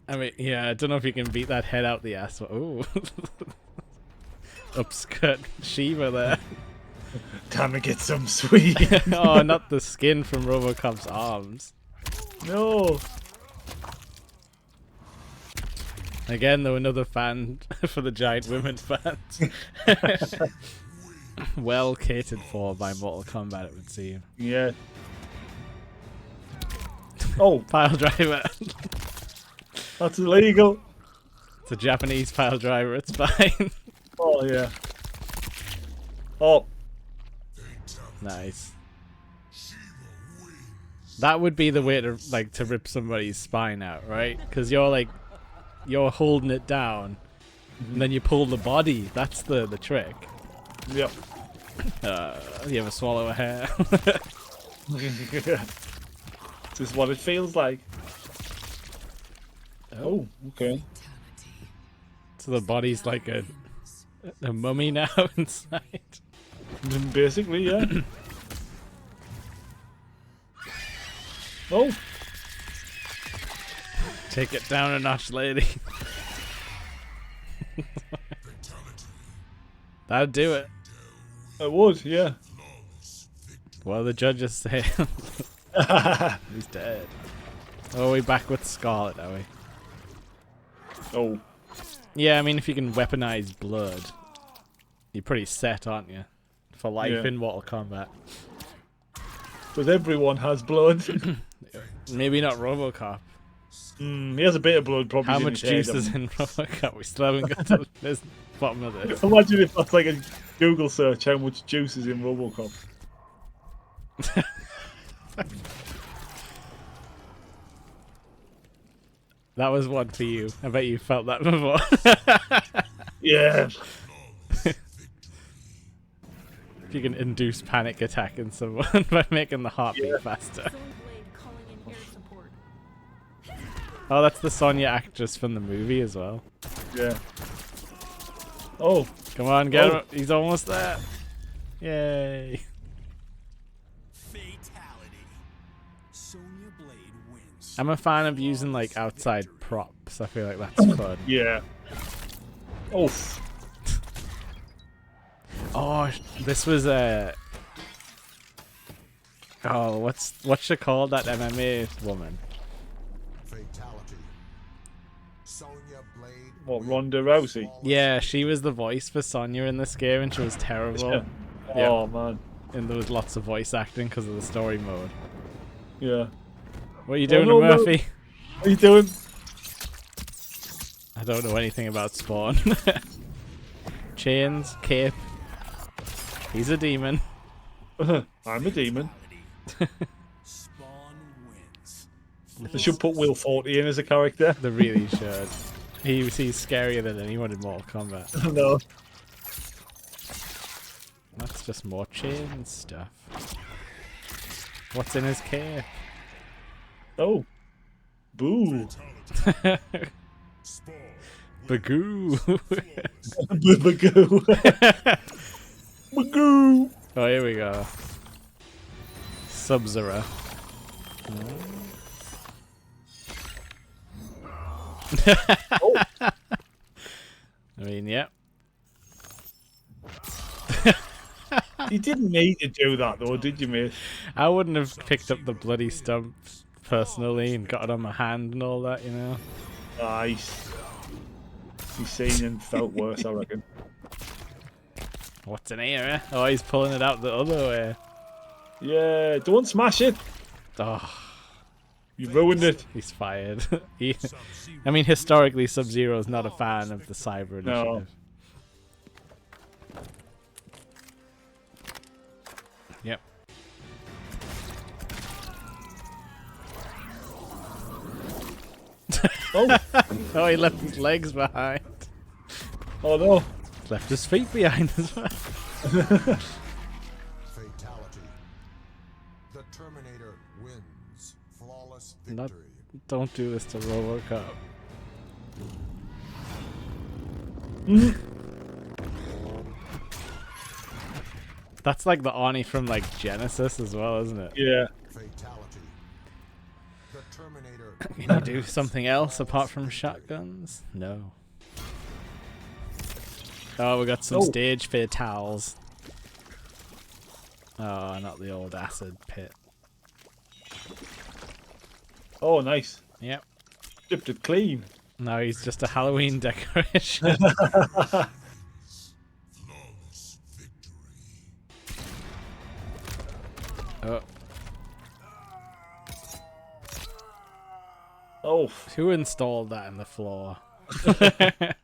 A: I mean, yeah, I don't know if you can beat that head out the ass. Ooh. Upskirt Shiva there.
B: Time to get some sweet.
A: Oh, not the skin from Robocop's arms.
B: No.
A: Again, though, another fan for the giant women fans. Well catered for by Mortal Kombat, it would seem.
B: Yeah. Oh,
A: Pile driver.
B: that's illegal.
A: It's a Japanese pile driver, it's fine.
B: Oh, yeah. Oh.
A: Nice. That would be the way to to rip somebody's spine out, right? Because you're holding it down, and then you pull the body. That's the trick.
B: Yep.
A: You ever swallow a hair?
B: This is what it feels like. Oh, okay.
A: So the body's like a mummy now inside.
B: Basically, yeah. Oh.
A: Take it down a notch, lady. That'd do it.
B: I would, yeah.
A: What do the judges say? He's dead. Oh, we back with Scarlet, are we?
B: Oh,
A: Yeah, I mean, if you can weaponize blood, you're pretty set, aren't you? For life
B: Yeah.
A: in Mortal Kombat.
B: because everyone has blood.
A: Maybe not RoboCop.
B: He has a bit of blood, probably.
A: How
B: in
A: much
B: his head.
A: juice is in RoboCop? We still haven't got to the bottom of this.
B: Imagine if that's like a Google search, how much juice is in Robocop.
A: That was one for you. I bet you felt that before.
B: Yeah.
A: If you can induce panic attack in someone by making the heartbeat faster. Oh, that's the Sonya actress from the movie as well.
B: Yeah. Oh,
A: Come on, get
B: Oh.
A: him. He's almost there. Yay.
D: Fatality. Sonya Blade wins.
A: I'm a fan of using like outside props. I feel like that's fun.
B: yeah. Oh,
A: Oh, this was a. Oh, what's she called? That MMA woman.
C: Fatality. Sonya Blade.
B: what, Ronda Rousey?
A: Yeah, she was the voice for Sonya in this game, and she was terrible. Yeah.
B: Oh, man.
A: And there was lots of voice acting because of the story mode.
B: Yeah.
A: What are you doing,
B: no, no.
A: Murphy?
B: What are you doing?
A: I don't know anything about Spawn. Chains, cape. He's a demon.
B: I'm a demon.
D: Spawn wins.
B: They should put Will Forte in as a character.
A: They really should. He's scarier than anyone in Mortal Kombat.
B: No.
A: That's just more chain stuff. What's in his cape?
B: Oh. Boo.
A: Bagoo.
B: Bagoo. Bagoo.
A: Oh, here we go. Sub-Zero.
B: Oh.
A: I mean, yep.
B: You didn't need to do that, though, did you, mate?
A: I wouldn't have picked up the bloody stump personally and got it on my hand and all that, you know.
B: Nice. He's seen and felt worse, I reckon.
A: What's in here, eh? Oh, he's pulling it out the other way.
B: Yeah, don't smash it.
A: Oh,
B: You ruined it.
A: he's fired. I mean, historically, Sub-Zero is not a fan of the Cyber
B: No.
A: Initiative. Yep.
B: Oh,
A: Oh, he left his legs behind.
B: oh no.
A: Left his feet behind as well.
C: Fatality. The Terminator wins. Flawless
A: Not-
C: victory.
A: Don't do this to RoboCop. That's like the Arnie from like Genesis as well, isn't it?
B: Yeah.
C: Fatality. The Terminator.
A: Can you do something else apart from shotguns? No. Oh, we got some
B: Oh.
A: stage fatals. Oh, not the old acid pit.
B: Oh, nice.
A: Yep.
B: Dipped it clean.
A: No, he's just a Halloween decoration. Oh,
B: Oh,
A: who installed that in the floor?
B: is that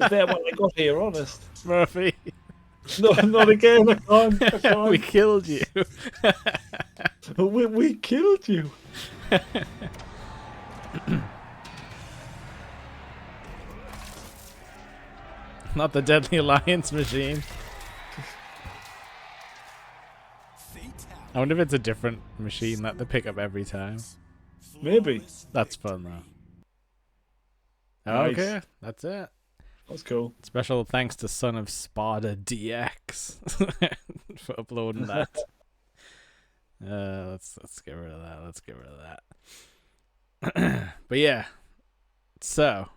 B: what I got here, honest?
A: Murphy,
B: No, not again. I can't. I can't.
A: we killed you.
B: we killed you.
A: Not the Deadly Alliance machine. I wonder if it's a different machine that they pick up every time.
B: Maybe.
A: That's fun though.
B: Nice.
A: Okay, that's it.
B: That's cool.
A: Special thanks to Son of Sparta DX for uploading that. Let's get rid of that. Let's get rid of that. But yeah, so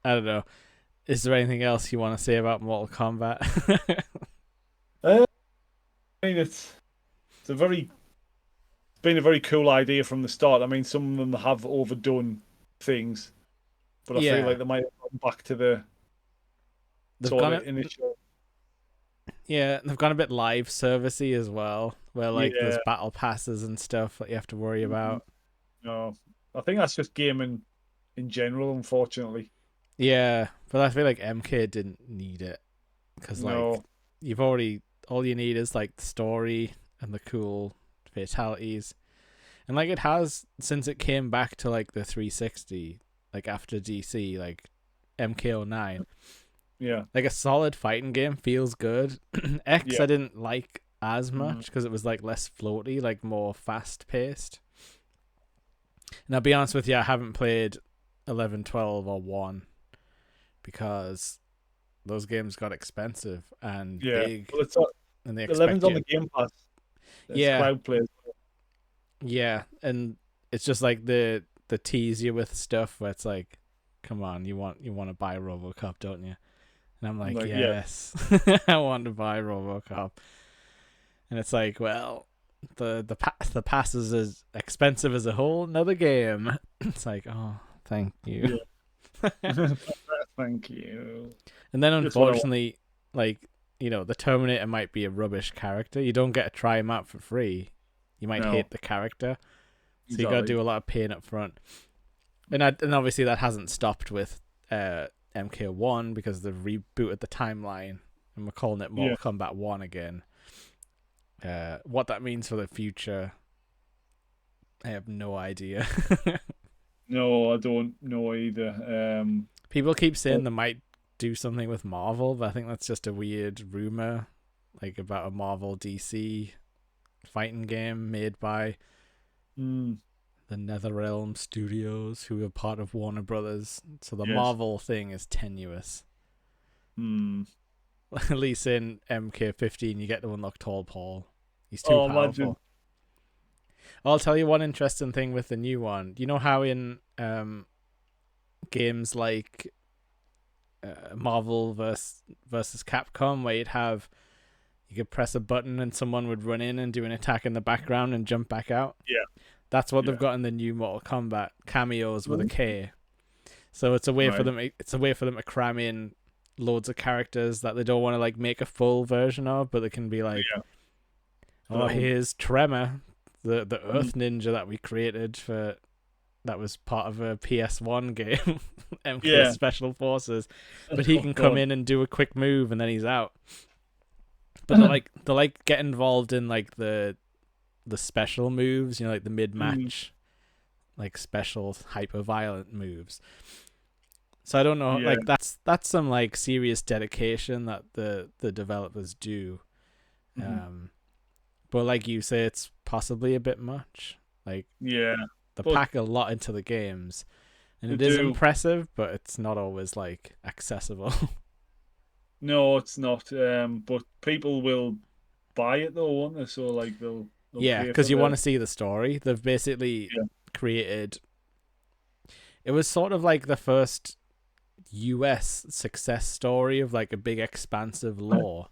A: I don't know. is there anything else you want to say about Mortal Kombat?
B: I mean, it's been a very cool idea from the start. I mean, some of them have overdone things, but I feel like they might have gone back to the sort of initial.
A: Yeah, they've gone a bit live servicey as well, where like there's
B: Yeah.
A: battle passes and stuff that you have to worry about.
B: No, I think that's just gaming in general, unfortunately.
A: Yeah, but I feel like MK didn't need it because like
B: No,
A: you've already all you need is like the story and the cool fatalities, and like it has since it came back to like the 360, like after DC, like MK09.
B: yeah,
A: Like a solid fighting game feels good. X
B: Yeah.
A: I didn't like as much because it was like less floaty, like more fast paced. And I'll be honest with you, I haven't played 11, 12, or 1 because those games got expensive and
B: yeah.
A: big,
B: Well, it's
A: and they
B: 11's
A: expect
B: on
A: you.
B: the Game Pass. It's
A: Yeah.
B: cloud play.
A: Yeah, and it's just like the tease you with stuff where it's like, come on, you want to buy RoboCop, don't you? And I'm like,
B: Like, yeah.
A: yes, I want to buy RoboCop. And it's like, well, the pass is as expensive as a whole another game. It's like, oh, thank you.
B: Thank you.
A: And then
B: Just what I want.
A: unfortunately, like, you know, the Terminator might be a rubbish character. You don't get to try him out for free. You might
B: No.
A: hate the character. So you got to
B: Exactly.
A: do a lot of paying up front. And obviously that hasn't stopped with MK1 because they've rebooted the timeline and we're calling it Mortal Kombat 1 again. What that means for the future, I have no idea.
B: No, I don't know either.
A: People keep saying they might do something with Marvel, but I think that's just a weird rumor, like about a Marvel DC fighting game made by the NetherRealm Studios, who are part of Warner Brothers. So the
B: Yes.
A: Marvel thing is tenuous. At least in MK15, you get to unlock Tall Paul. He's too powerful.
B: Imagine.
A: I'll tell you one interesting thing with the new one. You know how in games like Marvel versus Capcom, where you could press a button and someone would run in and do an attack in the background and jump back out?
B: Yeah.
A: That's what
B: Yeah.
A: they've got in the new Mortal Kombat, cameos with a K. So it's a way for
B: Right.
A: them. It's a way for them to cram in loads of characters that they don't want to like make a full version of, but they can be like,
B: Yeah.
A: oh, here's Tremor, the Earth Ninja that we created that was part of a PS1 game, MK
B: Yeah.
A: Special Forces, but he can come
B: God.
A: in and do a quick move and then he's out. But they like get involved in like the special moves, you know, like the mid-match, like special hyper-violent moves. So I don't know,
B: Yeah.
A: like that's some like serious dedication that the developers do. But like you say, it's possibly a bit much. Like
B: Yeah.
A: they
B: But-
A: pack a lot into the games, and
B: They
A: it is
B: do.
A: impressive, but it's not always like accessible.
B: No, it's not. But people will buy it though, won't they? So like they'll
A: Yeah,
B: pay
A: because
B: for
A: you
B: the-
A: want to see the story. They've basically created. It was sort of like the first US success story of like a big expansive lore,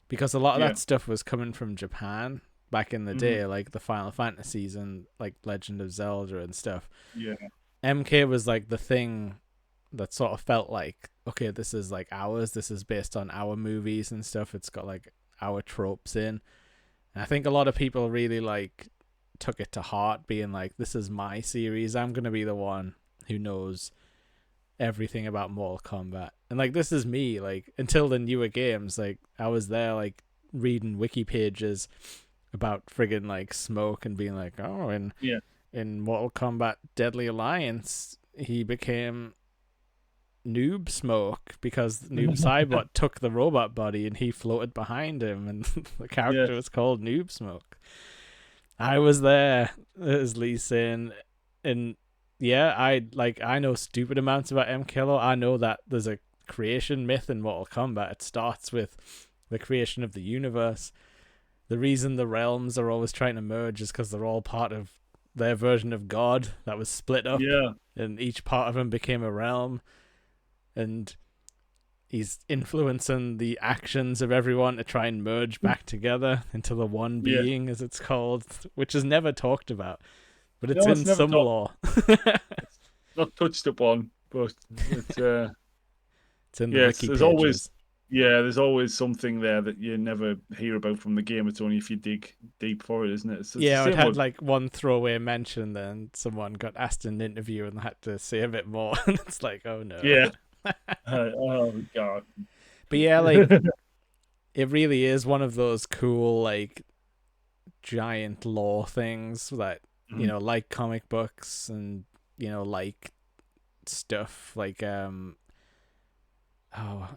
A: because a lot of
B: Yeah.
A: that stuff was coming from Japan back in the day, like the Final Fantasies and like Legend of Zelda and stuff.
B: Yeah.
A: MK was like the thing that sort of felt like, okay, this is like ours. This is based on our movies and stuff. It's got like our tropes in. And I think a lot of people really like took it to heart, being like, this is my series. I'm going to be the one who knows everything about Mortal Kombat. And like, this is me, like, until the newer games, like I was there like reading wiki pages about friggin' like Smoke and being like, oh, in Mortal Kombat Deadly Alliance, he became Noob Smoke because Noob Saibot took the robot body and he floated behind him, and the character was called Noob Smoke. I was there, as Lee saying, and yeah, I know stupid amounts about MKLO. I know that there's a creation myth in Mortal Kombat. It starts with the creation of the universe. The reason the realms are always trying to merge is because they're all part of their version of God that was split up,
B: Yeah.
A: and each part of them became a realm. And he's influencing the actions of everyone to try and merge back together into the one
B: Yeah.
A: being, as it's called, which is never talked about, but it's
B: No,
A: in
B: it's never
A: some
B: talked-
A: lore.
B: Not touched upon, but it's
A: It's in the
B: yes,
A: wiki
B: there's
A: pages.
B: always there's always something there that you never hear about from the game. It's only if you dig deep for it, isn't it? It's
A: Yeah,
B: the
A: it
B: same
A: had
B: with-
A: like one throwaway mention, then someone got asked in an interview and had to say a bit more, and it's like, oh no.
B: yeah. Oh god.
A: But yeah, like it really is one of those cool like giant lore things that
B: Mhm.
A: like comic books and like stuff like I'm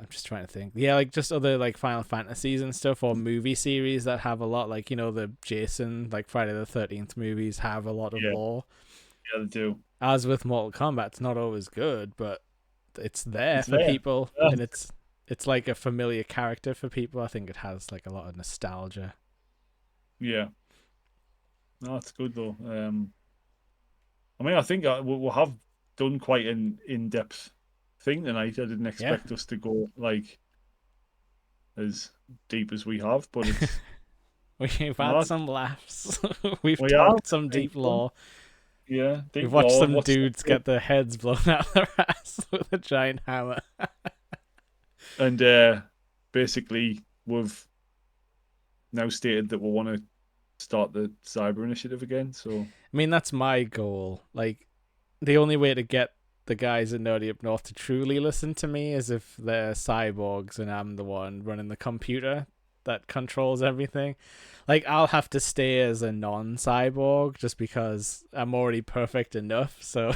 A: just trying to think. Yeah, like just other like Final Fantasies and stuff, or movie series that have a lot, like the Jason, like Friday the 13th movies have a lot of
B: Yeah.
A: lore.
B: Yeah, they do.
A: As with Mortal Kombat, it's not always good, but it's there
B: It's
A: for
B: there.
A: people,
B: Yeah.
A: and it's like a familiar character for people. I think it has like a lot of nostalgia.
B: Yeah. No, it's good though. I mean, I think we'll have done quite an in-depth thing tonight. I didn't expect us to go like as deep as we have, but it's
A: We've
B: No,
A: had some laughs. We've
B: We
A: talked
B: have.
A: some deep lore.
B: yeah. Deep
A: We've watched
B: lore,
A: some
B: what's-
A: dudes get their heads blown out their ass with a giant hammer.
B: and basically we've now stated that we want to start the cyber initiative again. So
A: I mean, that's my goal. Like, the only way to get the guys in Nerdy Up North to truly listen to me is if they're cyborgs and I'm the one running the computer that controls everything. Like, I'll have to stay as a non-cyborg just because I'm already perfect enough, so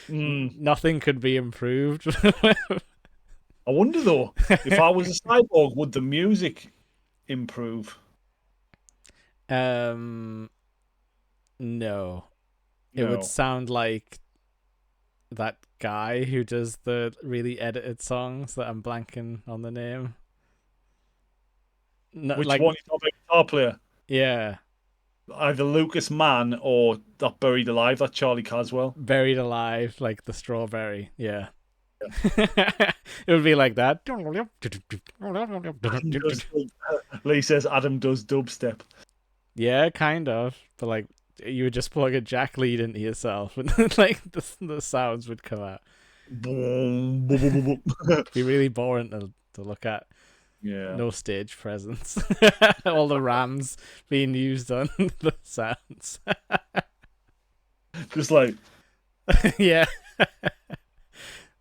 A: nothing could be improved.
B: I wonder though, if I was a cyborg, would the music improve?
A: No. It
B: No.
A: would sound like that guy who does the really edited songs that I'm blanking on the name. No,
B: Which
A: like,
B: one is the guitar player?
A: yeah,
B: Either Lucas Mann or that Buried Alive, that Charlie Caswell.
A: Buried Alive, like the strawberry. Yeah. It would be like that.
B: Lee says Adam does dubstep.
A: Yeah, kind of. But like, you would just plug a jack lead into yourself, and like the sounds would come out. It'd be really boring to look at.
B: Yeah.
A: No stage presence. All the rams being used on the sounds.
B: Just like,
A: Yeah.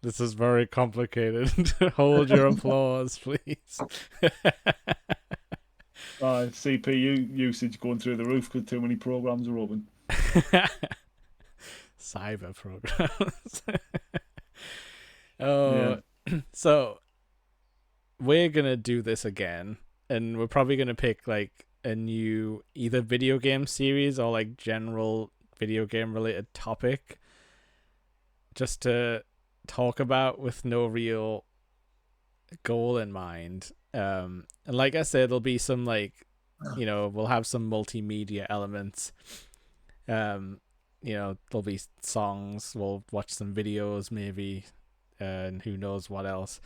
A: This is very complicated. Hold your applause, please.
B: CPU usage going through the roof because too many programs are open.
A: Cyber programs. So we're gonna do this again, and we're probably gonna pick like a new either video game series or like general video game related topic just to talk about with no real goal in mind. And like I said, there'll be some like, we'll have some multimedia elements. There'll be songs, we'll watch some videos maybe, and who knows what else.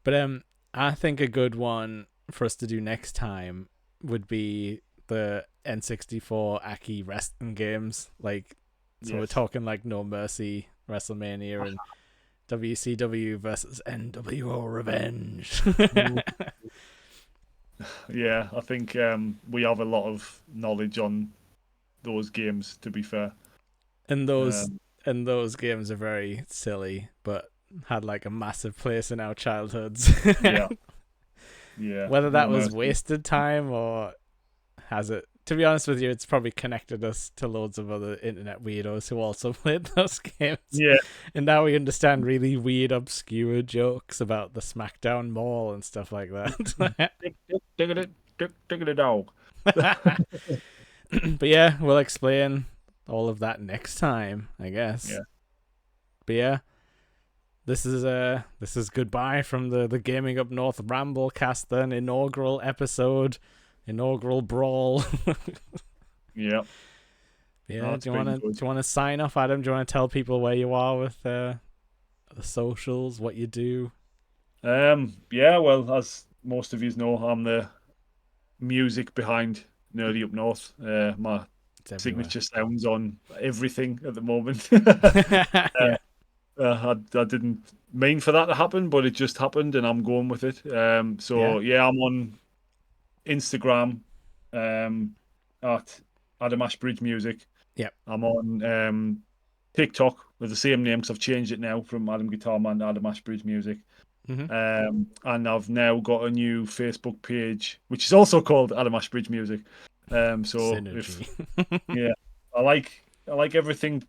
A: But I think a good one for us to do next time would be the N64 Aki wrestling games. Like, so we're
B: Yes.
A: talking like No Mercy, WrestleMania, and WCW versus NWO Revenge.
B: Yeah, I think we have a lot of knowledge on those games, to be fair.
A: And those games are very silly, but had like a massive place in our childhoods.
B: Yeah. Yeah.
A: Whether that
B: No
A: was
B: Mercy.
A: wasted time or has it, to be honest with you, it's probably connected us to loads of other internet weirdos who also played those games.
B: Yeah.
A: And now we understand really weird, obscure jokes about the SmackDown Mall and stuff like that.
B: Diggity dog.
A: But yeah, we'll explain all of that next time, I guess.
B: Yeah.
A: But yeah, this is goodbye from the Gaming Up North Ramblecast, then inaugural episode, inaugural brawl.
B: Yeah.
A: Yeah,
B: No, it's
A: do you
B: been good.
A: want to sign off, Adam? Do you want to tell people where you are with the socials, what you do?
B: Yeah, well, as most of you know, I'm the music behind Nerdy Up North. My
A: It's everywhere.
B: signature sounds on everything at the moment.
A: Yeah.
B: I didn't mean for that to happen, but it just happened, and I'm going with it. So yeah, I'm on Instagram at Adam Ashbridge Music.
A: Yep.
B: I'm on TikTok with the same name because I've changed it now from Adam Guitar Man to Adam Ashbridge Music.
A: Mhm.
B: And I've now got a new Facebook page, which is also called Adam Ashbridge Music. So if
A: Synergy.
B: yeah, I like everything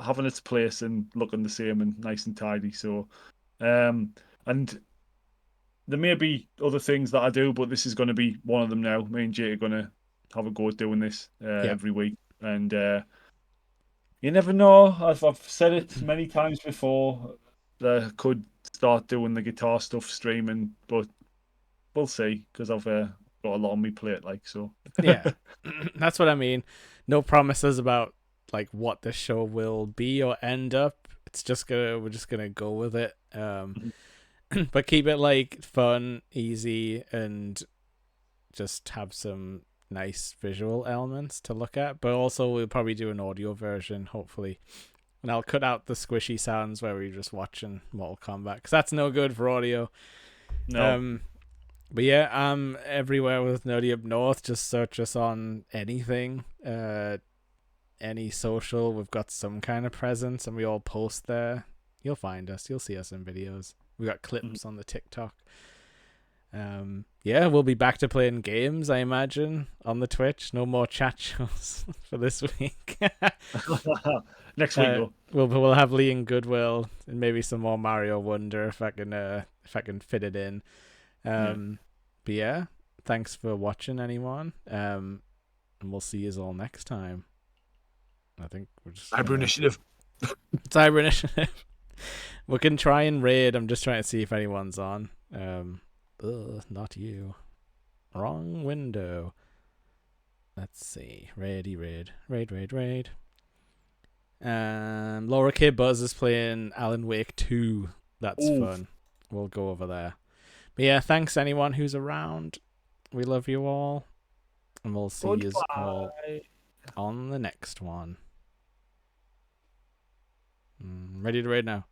B: having its place and looking the same and nice and tidy. So, and there may be other things that I do, but this is going to be one of them now. Me and Jay are going to have a go at doing this
A: Yep.
B: every week, and you never know. I've said it many times before. That I could start doing the guitar stuff streaming, but we'll see because I've got a lot on my plate. Like so,
A: Yeah. That's what I mean. No promises about like what the show will be or end up. We're just gonna go with it. But keep it like fun, easy, and just have some nice visual elements to look at. But also we'll probably do an audio version, hopefully. And I'll cut out the squishy sounds where we're just watching Mortal Kombat, because that's no good for audio.
B: no.
A: But yeah, I'm everywhere with Nerdy Up North. Just search us on anything, any social. We've got some kind of presence, and we all post there. You'll find us. You'll see us in videos. We got clips on the TikTok. Yeah, we'll be back to playing games, I imagine, on the Twitch. No more chat shows for this week.
B: Next week, though.
A: We'll have Lee and Goodwill and maybe some more Mario Wonder if I can fit it in. But yeah, thanks for watching, anyone. And we'll see you all next time. I think we're just
B: Cyber Initiative.
A: Cyber Initiative. We can try and raid. I'm just trying to see if anyone's on. Not you. Wrong window. Let's see. Raid. Laura K. Buzz is playing Alan Wake 2. That's fun. We'll go over there. But yeah, thanks anyone who's around. We love you all. And we'll see you all on the next one. Ready to raid now.